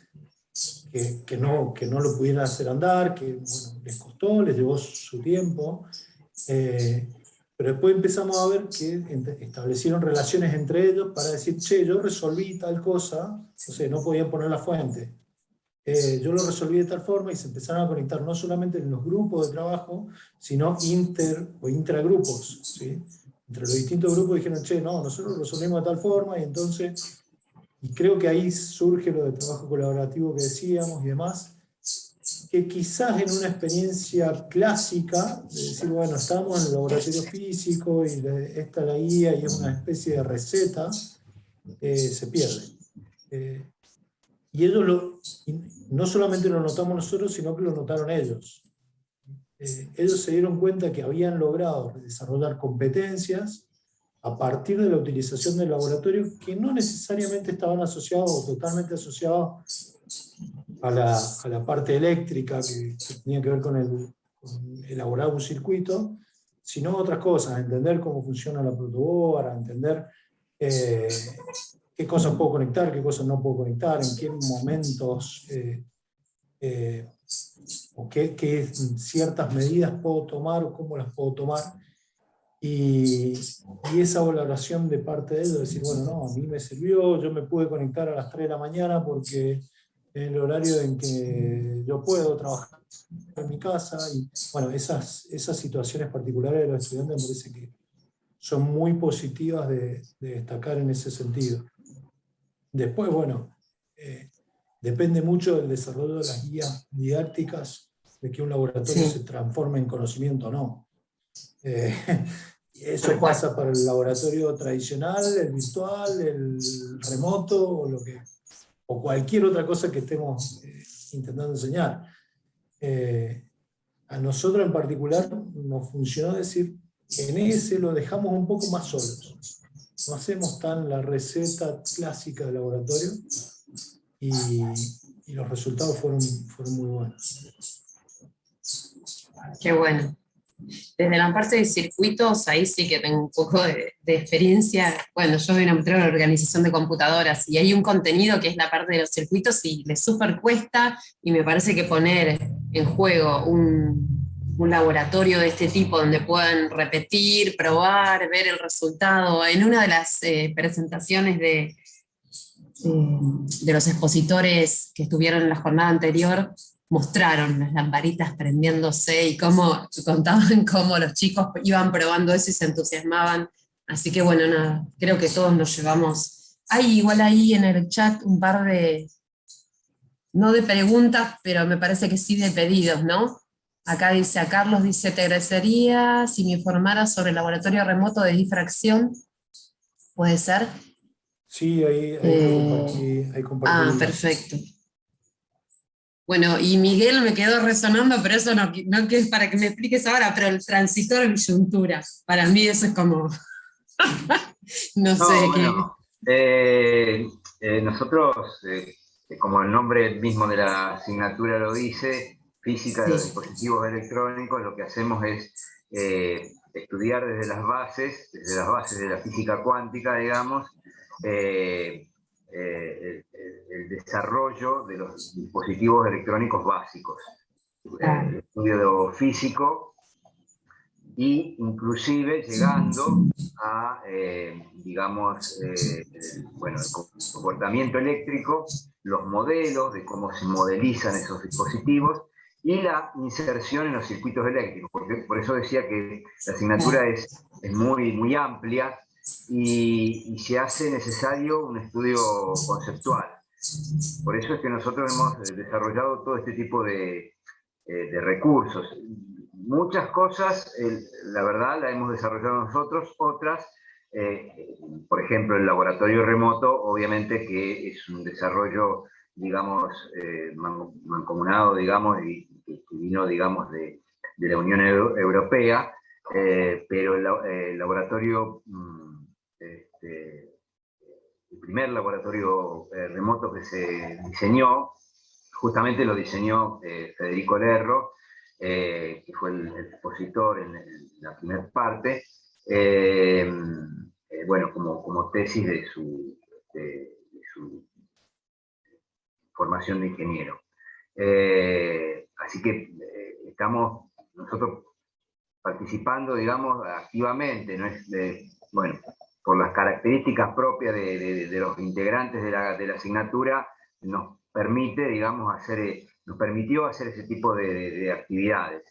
[SPEAKER 7] no lo pudieran hacer andar, que bueno, les costó, les llevó su tiempo, pero después empezamos a ver que establecieron relaciones entre ellos para decir, che, yo resolví tal cosa, o sea, no podían poner la fuente, yo lo resolví de tal forma, y se empezaron a conectar no solamente en los grupos de trabajo, sino intragrupos, ¿sí? Entre los distintos grupos dijeron, che, no, nosotros lo resolvimos de tal forma, y entonces... Y creo que ahí surge lo de trabajo colaborativo que decíamos y demás, que quizás en una experiencia clásica, de decir, bueno, estamos en el laboratorio físico y esta es la guía y es una especie de receta, se pierde. Y ellos no solamente lo notamos nosotros, sino que lo notaron ellos. Ellos se dieron cuenta que habían logrado desarrollar competencias a partir de la utilización del laboratorio, que no necesariamente estaban asociados o totalmente asociados a la parte eléctrica que tenía que ver con elaborar un circuito, sino otras cosas, entender cómo funciona la protoboard, entender qué cosas puedo conectar, qué cosas no puedo conectar, en qué momentos, o qué ciertas medidas puedo tomar o cómo las puedo tomar. Y esa valoración de parte de ellos, decir, bueno, no, a mí me sirvió, yo me pude conectar a las 3 de la mañana porque es el horario en que yo puedo trabajar en mi casa, y bueno, esas situaciones particulares de los estudiantes me parece que son muy positivas de destacar en ese sentido. Después, bueno, depende mucho del desarrollo de las guías didácticas, de que un laboratorio se transforme en conocimiento o no. Eso pasa para el laboratorio tradicional, el virtual, el remoto, o cualquier otra cosa que estemos intentando enseñar. A nosotros en particular nos funcionó decir, en ese lo dejamos un poco más solos. No hacemos tan la receta clásica del laboratorio y los resultados fueron muy buenos.
[SPEAKER 5] Qué bueno. Desde la parte de circuitos, ahí sí que tengo un poco de experiencia. Bueno, yo voy a meter en una organización de computadoras y hay un contenido que es la parte de los circuitos y les súper cuesta, y me parece que poner en juego un laboratorio de este tipo donde puedan repetir, probar, ver el resultado. En una de las presentaciones de los expositores que estuvieron en la jornada anterior, mostraron las lamparitas prendiéndose y contaban cómo los chicos iban probando eso y se entusiasmaban. Así que bueno, nada, creo que todos nos llevamos. Hay igual ahí en el chat un par de, no de preguntas, pero me parece que sí de pedidos, ¿no? Acá dice, a Carlos dice, te agradecería si me informaras sobre el laboratorio remoto de difracción. ¿Puede ser?
[SPEAKER 7] Sí, ahí compartí.
[SPEAKER 5] Ah, perfecto. Bueno, y Miguel me quedó resonando, pero eso no es para que me expliques ahora, pero el transitor de disyuntura, para mí eso es como, no sé
[SPEAKER 2] bueno, nosotros, como el nombre mismo de la asignatura lo dice, física de los dispositivos electrónicos, lo que hacemos es estudiar desde las bases de la física cuántica, digamos, el desarrollo de los dispositivos electrónicos básicos, el estudio físico, y inclusive llegando a, digamos, bueno, el comportamiento eléctrico, los modelos de cómo se modelizan esos dispositivos y la inserción en los circuitos eléctricos, porque por eso decía que la asignatura es muy, muy amplia, y se hace necesario un estudio conceptual. Por eso es que nosotros hemos desarrollado todo este tipo de recursos. Muchas cosas, la verdad, la hemos desarrollado nosotros, otras, por ejemplo, el laboratorio remoto, obviamente que es un desarrollo, digamos, mancomunado, digamos, y que vino, digamos, de la Unión Europea, pero el laboratorio, el primer laboratorio remoto que se diseñó, justamente lo diseñó Federico Lerro, que fue el expositor en la primera parte, bueno, como tesis de su formación de ingeniero. Así que estamos nosotros participando, digamos, activamente, ¿no? Bueno, por las características propias de los integrantes de la asignatura, nos permite, digamos, nos permitió hacer ese tipo de actividades.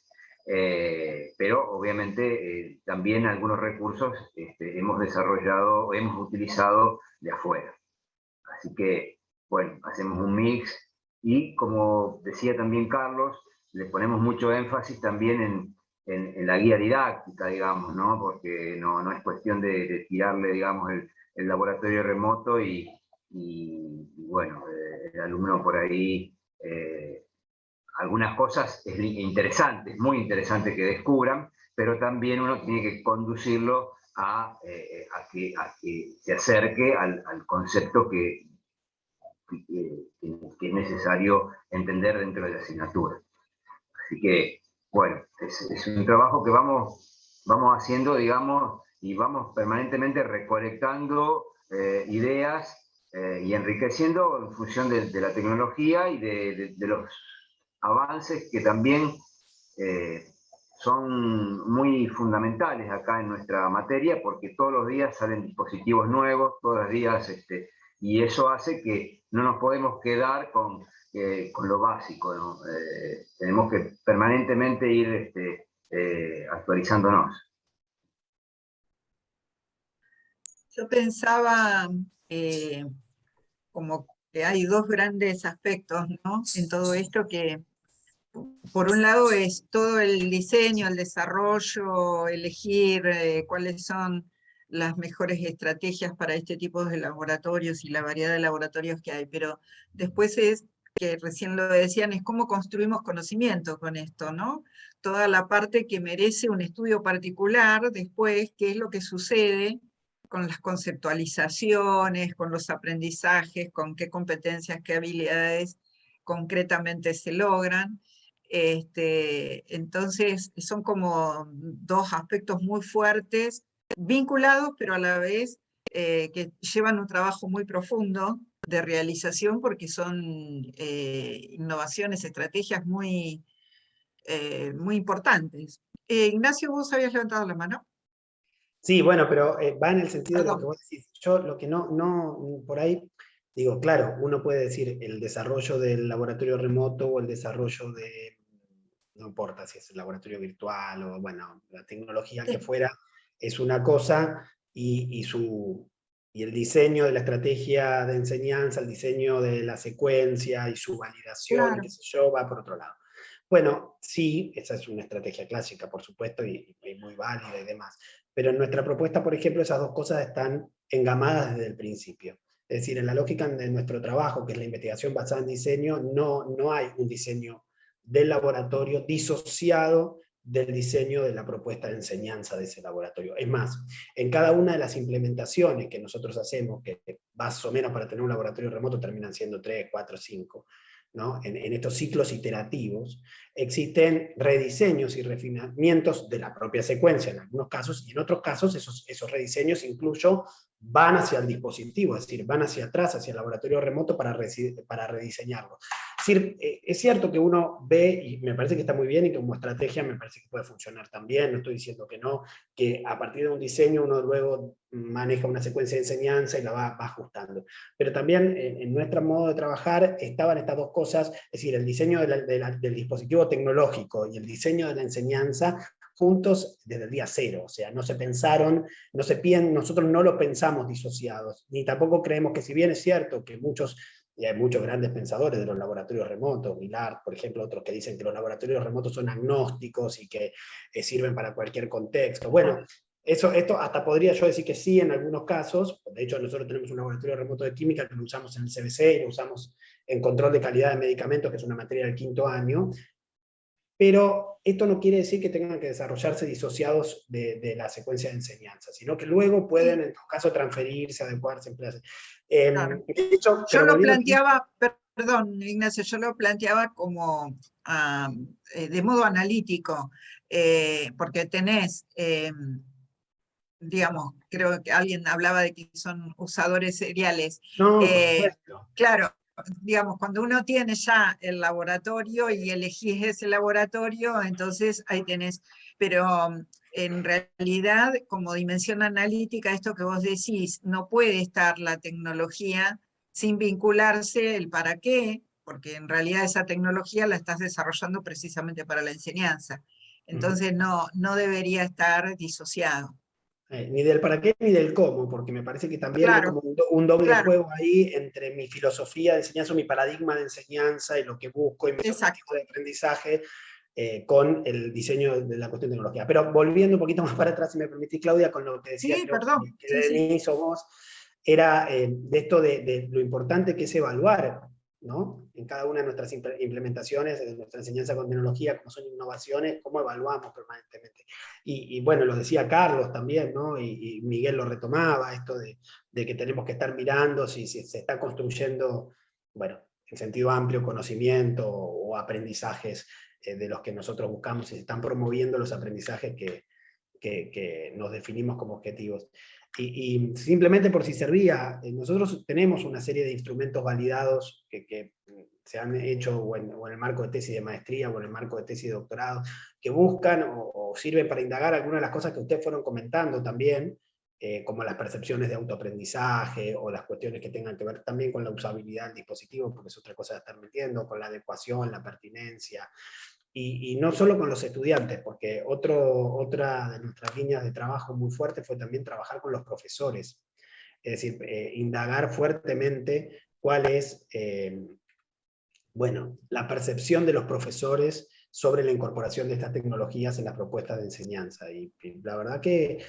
[SPEAKER 2] Pero obviamente también algunos recursos hemos desarrollado, hemos utilizado de afuera. Así que, bueno, hacemos un mix y, como decía también Carlos, le ponemos mucho énfasis también en la guía didáctica, digamos, ¿no? Porque no es cuestión de tirarle, digamos, el laboratorio remoto y bueno, el alumno por ahí, algunas cosas interesantes, muy interesantes que descubran, pero también uno tiene que conducirlo a que se acerque al concepto que es necesario entender dentro de la asignatura. Así que, bueno, es un trabajo que vamos haciendo, digamos, y vamos permanentemente recolectando ideas y enriqueciendo en función de la tecnología y de los avances que también son muy fundamentales acá en nuestra materia, porque todos los días salen dispositivos nuevos, todos los días, y eso hace que no nos podemos quedar con lo básico, ¿no? Tenemos que permanentemente ir actualizándonos.
[SPEAKER 4] Yo pensaba como que hay dos grandes aspectos, ¿no?, en todo esto, que por un lado es todo el diseño, el desarrollo, elegir cuáles son las mejores estrategias para este tipo de laboratorios y la variedad de laboratorios que hay, pero después es, que recién lo decían, es cómo construimos conocimiento con esto, ¿no? Toda la parte que merece un estudio particular después, qué es lo que sucede con las conceptualizaciones, con los aprendizajes, con qué competencias, qué habilidades concretamente se logran. Entonces son como dos aspectos muy fuertes, vinculados, pero a la vez que llevan un trabajo muy profundo de realización, porque son innovaciones, estrategias muy, muy importantes. Ignacio, ¿vos habías levantado la mano?
[SPEAKER 10] Sí, bueno, pero va en el sentido de lo que
[SPEAKER 4] Perdón.
[SPEAKER 10] vos decís. Yo lo que no, por ahí, digo, claro, uno puede decir el desarrollo del laboratorio remoto o el desarrollo de, no importa si es el laboratorio virtual o, bueno, la tecnología que fuera, es una cosa, y el diseño de la estrategia de enseñanza, el diseño de la secuencia y su validación,
[SPEAKER 4] Claro.
[SPEAKER 10] qué sé yo, va por otro lado. Bueno, sí, esa es una estrategia clásica, por supuesto, y muy válida y demás. Pero en nuestra propuesta, por ejemplo, esas dos cosas están engamadas desde el principio. Es decir, en la lógica de nuestro trabajo, que es la investigación basada en diseño, no hay un diseño del laboratorio disociado del diseño de la propuesta de enseñanza de ese laboratorio. Es más, en cada una de las implementaciones que nosotros hacemos, que más o menos para tener un laboratorio remoto terminan siendo 3, 4, 5, ¿no? En estos ciclos iterativos, existen rediseños y refinamientos de la propia secuencia en algunos casos, y en otros casos esos rediseños incluso van hacia el dispositivo, es decir, van hacia atrás, hacia el laboratorio remoto para rediseñarlo. Es decir, es cierto que uno ve, y me parece que está muy bien, y como estrategia me parece que puede funcionar también, no estoy diciendo que no, que a partir de un diseño uno luego maneja una secuencia de enseñanza y la va ajustando. Pero también en nuestro modo de trabajar estaban estas dos cosas, es decir, el diseño del dispositivo tecnológico y el diseño de la enseñanza juntos desde el día cero, o sea, no se pensaron, nosotros no lo pensamos disociados, ni tampoco creemos que, si bien es cierto que y hay muchos grandes pensadores de los laboratorios remotos, Millard, por ejemplo, otros que dicen que los laboratorios remotos son agnósticos y que sirven para cualquier contexto. Bueno, esto hasta podría yo decir que sí en algunos casos. De hecho, nosotros tenemos un laboratorio remoto de química que lo usamos en el CBC y lo usamos en control de calidad de medicamentos, que es una materia del 5º año. Pero esto no quiere decir que tengan que desarrollarse disociados de la secuencia de enseñanza, sino que luego pueden, en todo caso, transferirse, adecuarse.
[SPEAKER 4] Claro.
[SPEAKER 10] De hecho,
[SPEAKER 4] yo lo planteaba, perdón, Ignacio, yo lo planteaba como de modo analítico, porque tenés, digamos, creo que alguien hablaba de que son usadores seriales.
[SPEAKER 10] No, por supuesto.
[SPEAKER 4] Claro, digamos, cuando uno tiene ya el laboratorio y elegís ese laboratorio, entonces ahí tenés, pero en realidad, como dimensión analítica, esto que vos decís, no puede estar la tecnología sin vincularse el para qué, porque en realidad esa tecnología la estás desarrollando precisamente para la enseñanza. Entonces no debería estar disociado.
[SPEAKER 10] Ni del para qué ni del cómo, porque me parece que también
[SPEAKER 4] Claro,
[SPEAKER 10] hay como un doble
[SPEAKER 4] claro.
[SPEAKER 10] juego ahí entre mi filosofía de enseñanza, mi paradigma de enseñanza y lo que busco y mis objetivos de aprendizaje con el diseño de la cuestión de tecnología. Pero volviendo un poquito más para atrás, si me permitís, Claudia, con lo que decía que Denise o vos, era de esto de lo importante que es evaluar, ¿no? En cada una de nuestras implementaciones, de nuestra enseñanza con tecnología, como son innovaciones, cómo evaluamos permanentemente. Y bueno, lo decía Carlos también, ¿no? Y Miguel lo retomaba, esto de que tenemos que estar mirando si se está construyendo, bueno, en sentido amplio, conocimiento o aprendizajes de los que nosotros buscamos, si se están promoviendo los aprendizajes que nos definimos como objetivos. Y simplemente por si servía, nosotros tenemos una serie de instrumentos validados que se han hecho o en el marco de tesis de maestría o en el marco de tesis de doctorado, que buscan o sirven para indagar algunas de las cosas que ustedes fueron comentando también, como las percepciones de autoaprendizaje o las cuestiones que tengan que ver también con la usabilidad del dispositivo, porque es otra cosa de estar metiendo, con la adecuación, la pertinencia. Y no solo con los estudiantes, porque otra de nuestras líneas de trabajo muy fuerte fue también trabajar con los profesores. Es decir, indagar fuertemente cuál es, bueno, la percepción de los profesores sobre la incorporación de estas tecnologías en las propuestas de enseñanza. Y la verdad que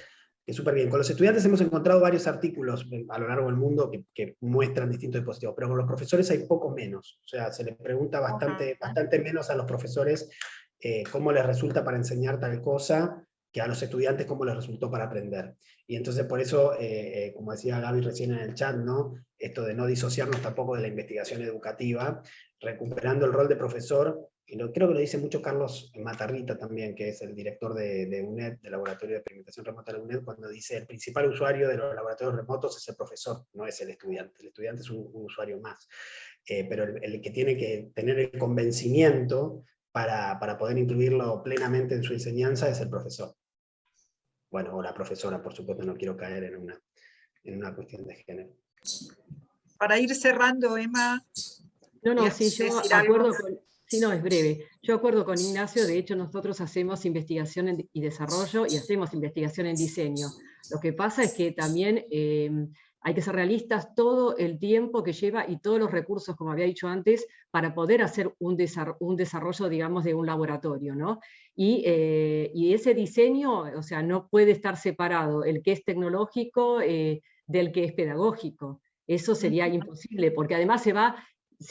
[SPEAKER 10] súper bien. Con los estudiantes hemos encontrado varios artículos a lo largo del mundo que muestran distintos dispositivos, pero con los profesores hay poco menos. O sea, se les pregunta bastante menos a los profesores cómo les resulta para enseñar tal cosa, que a los estudiantes cómo les resultó para aprender. Y entonces por eso, como decía Gaby recién en el chat, ¿no? Esto de no disociarnos tampoco de la investigación educativa, recuperando el rol de profesor, y creo que lo dice mucho Carlos Matarrita también, que es el director de UNED, del Laboratorio de Experimentación Remota de la UNED, cuando dice el principal usuario de los laboratorios remotos es el profesor, no es el estudiante es un usuario más. Pero el que tiene que tener el convencimiento para poder incluirlo plenamente en su enseñanza es el profesor. Bueno, o la profesora, por supuesto, no quiero caer en una cuestión de género.
[SPEAKER 4] Para ir cerrando, Emma.
[SPEAKER 6] Sí, yo acuerdo con... Sí, no, es breve. Yo acuerdo con Ignacio, de hecho nosotros hacemos investigación y desarrollo y hacemos investigación en diseño. Lo que pasa es que también hay que ser realistas todo el tiempo que lleva y todos los recursos, como había dicho antes, para poder hacer un desarrollo, digamos, de un laboratorio, ¿no? Y ese diseño, o sea, no puede estar separado el que es tecnológico del que es pedagógico. Eso sería imposible, porque además se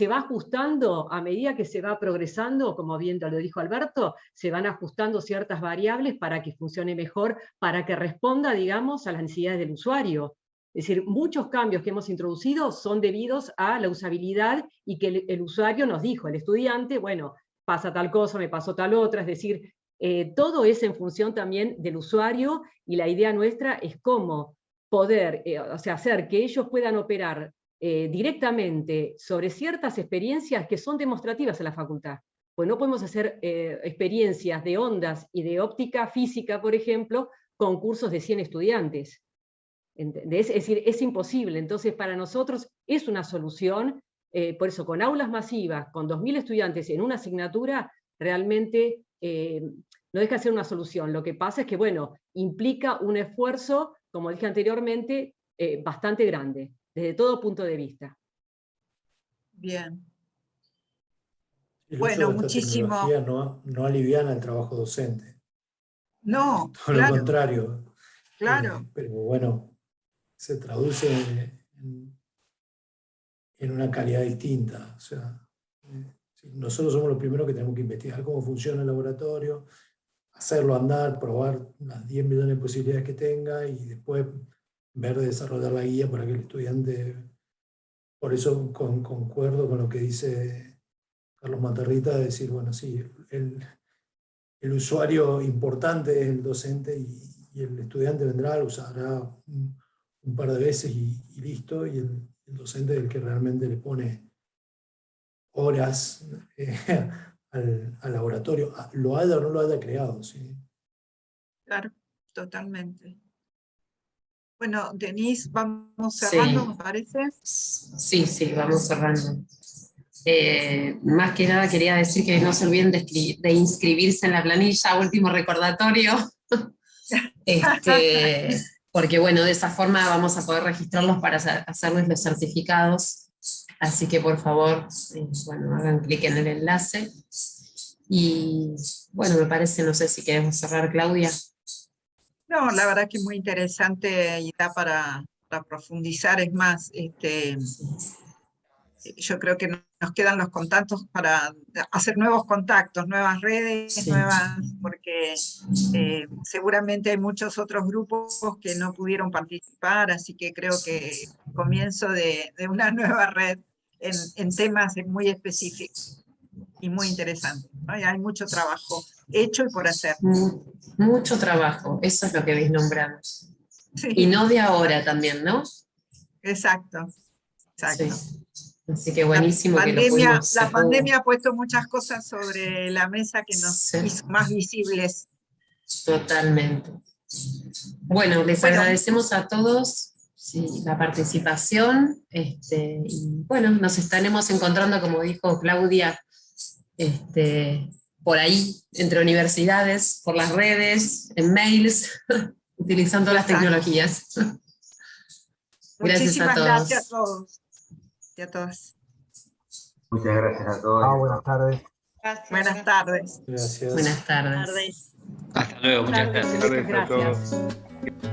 [SPEAKER 6] va ajustando a medida que se va progresando, como bien lo dijo Alberto, se van ajustando ciertas variables para que funcione mejor, para que responda, digamos, a las necesidades del usuario. Es decir, muchos cambios que hemos introducido son debidos a la usabilidad y que el usuario nos dijo, el estudiante, bueno, pasa tal cosa, me pasó tal otra, es decir, todo es en función también del usuario, y la idea nuestra es cómo poder, hacer que ellos puedan operar directamente sobre ciertas experiencias que son demostrativas en la facultad. Pues no podemos hacer experiencias de ondas y de óptica física, por ejemplo, con cursos de 100 estudiantes. ¿Entendés? Es decir, es imposible. Entonces, para nosotros es una solución, por eso con aulas masivas, con 2.000 estudiantes en una asignatura, realmente no deja de ser una solución. Lo que pasa es que, bueno, implica un esfuerzo, como dije anteriormente, bastante grande, desde todo punto de vista.
[SPEAKER 4] Bien.
[SPEAKER 7] Bueno, muchísimo. Tecnología no aliviana el trabajo docente.
[SPEAKER 4] No,
[SPEAKER 7] todo lo contrario.
[SPEAKER 4] Claro.
[SPEAKER 7] Pero bueno, se traduce en una calidad distinta. O sea, nosotros somos los primeros que tenemos que investigar cómo funciona el laboratorio, hacerlo andar, probar las 10 millones de posibilidades que tenga y después ver de desarrollar la guía para que el estudiante... Por eso concuerdo con lo que dice Carlos Matarrita, de decir, bueno, sí, el usuario importante es el docente y el estudiante vendrá, lo usará un par de veces y listo, y el docente es el que realmente le pone horas al laboratorio, lo haya o no lo haya creado. ¿Sí?
[SPEAKER 4] Claro, totalmente. Bueno, Denise, vamos cerrando, me parece.
[SPEAKER 5] Sí, vamos cerrando. Más que nada quería decir que no se olviden de inscribirse en la planilla, último recordatorio, porque bueno, de esa forma vamos a poder registrarlos para hacerles los certificados, así que por favor, bueno, hagan clic en el enlace, y bueno, me parece, no sé si queremos cerrar, Claudia.
[SPEAKER 4] No, la verdad que es muy interesante y da para profundizar. Es más, yo creo que nos quedan los contactos para hacer nuevos contactos, nuevas redes, porque seguramente hay muchos otros grupos que no pudieron participar, así que creo que el comienzo de una nueva red en temas muy específicos y muy interesantes, ¿no? Y hay mucho trabajo hecho y por hacer.
[SPEAKER 5] Mucho trabajo, eso es lo que vislumbramos. Sí. Y no de ahora también, ¿no?
[SPEAKER 4] Exacto.
[SPEAKER 5] Sí. Así que buenísimo que lo pudimos.
[SPEAKER 4] La pandemia ha puesto muchas cosas sobre la mesa que nos hizo más visibles.
[SPEAKER 5] Totalmente. Bueno, les agradecemos a todos la participación. Y bueno, nos estaremos encontrando, como dijo Claudia, por ahí, entre universidades, por las redes, en mails, utilizando las tecnologías.
[SPEAKER 4] Muchísimas gracias a todos y a todas.
[SPEAKER 2] Muchas gracias a todos.
[SPEAKER 10] Buenas tardes.
[SPEAKER 4] Gracias. Buenas tardes.
[SPEAKER 7] Gracias.
[SPEAKER 5] Buenas tardes.
[SPEAKER 1] Hasta luego, muchas gracias.
[SPEAKER 6] Muchas gracias.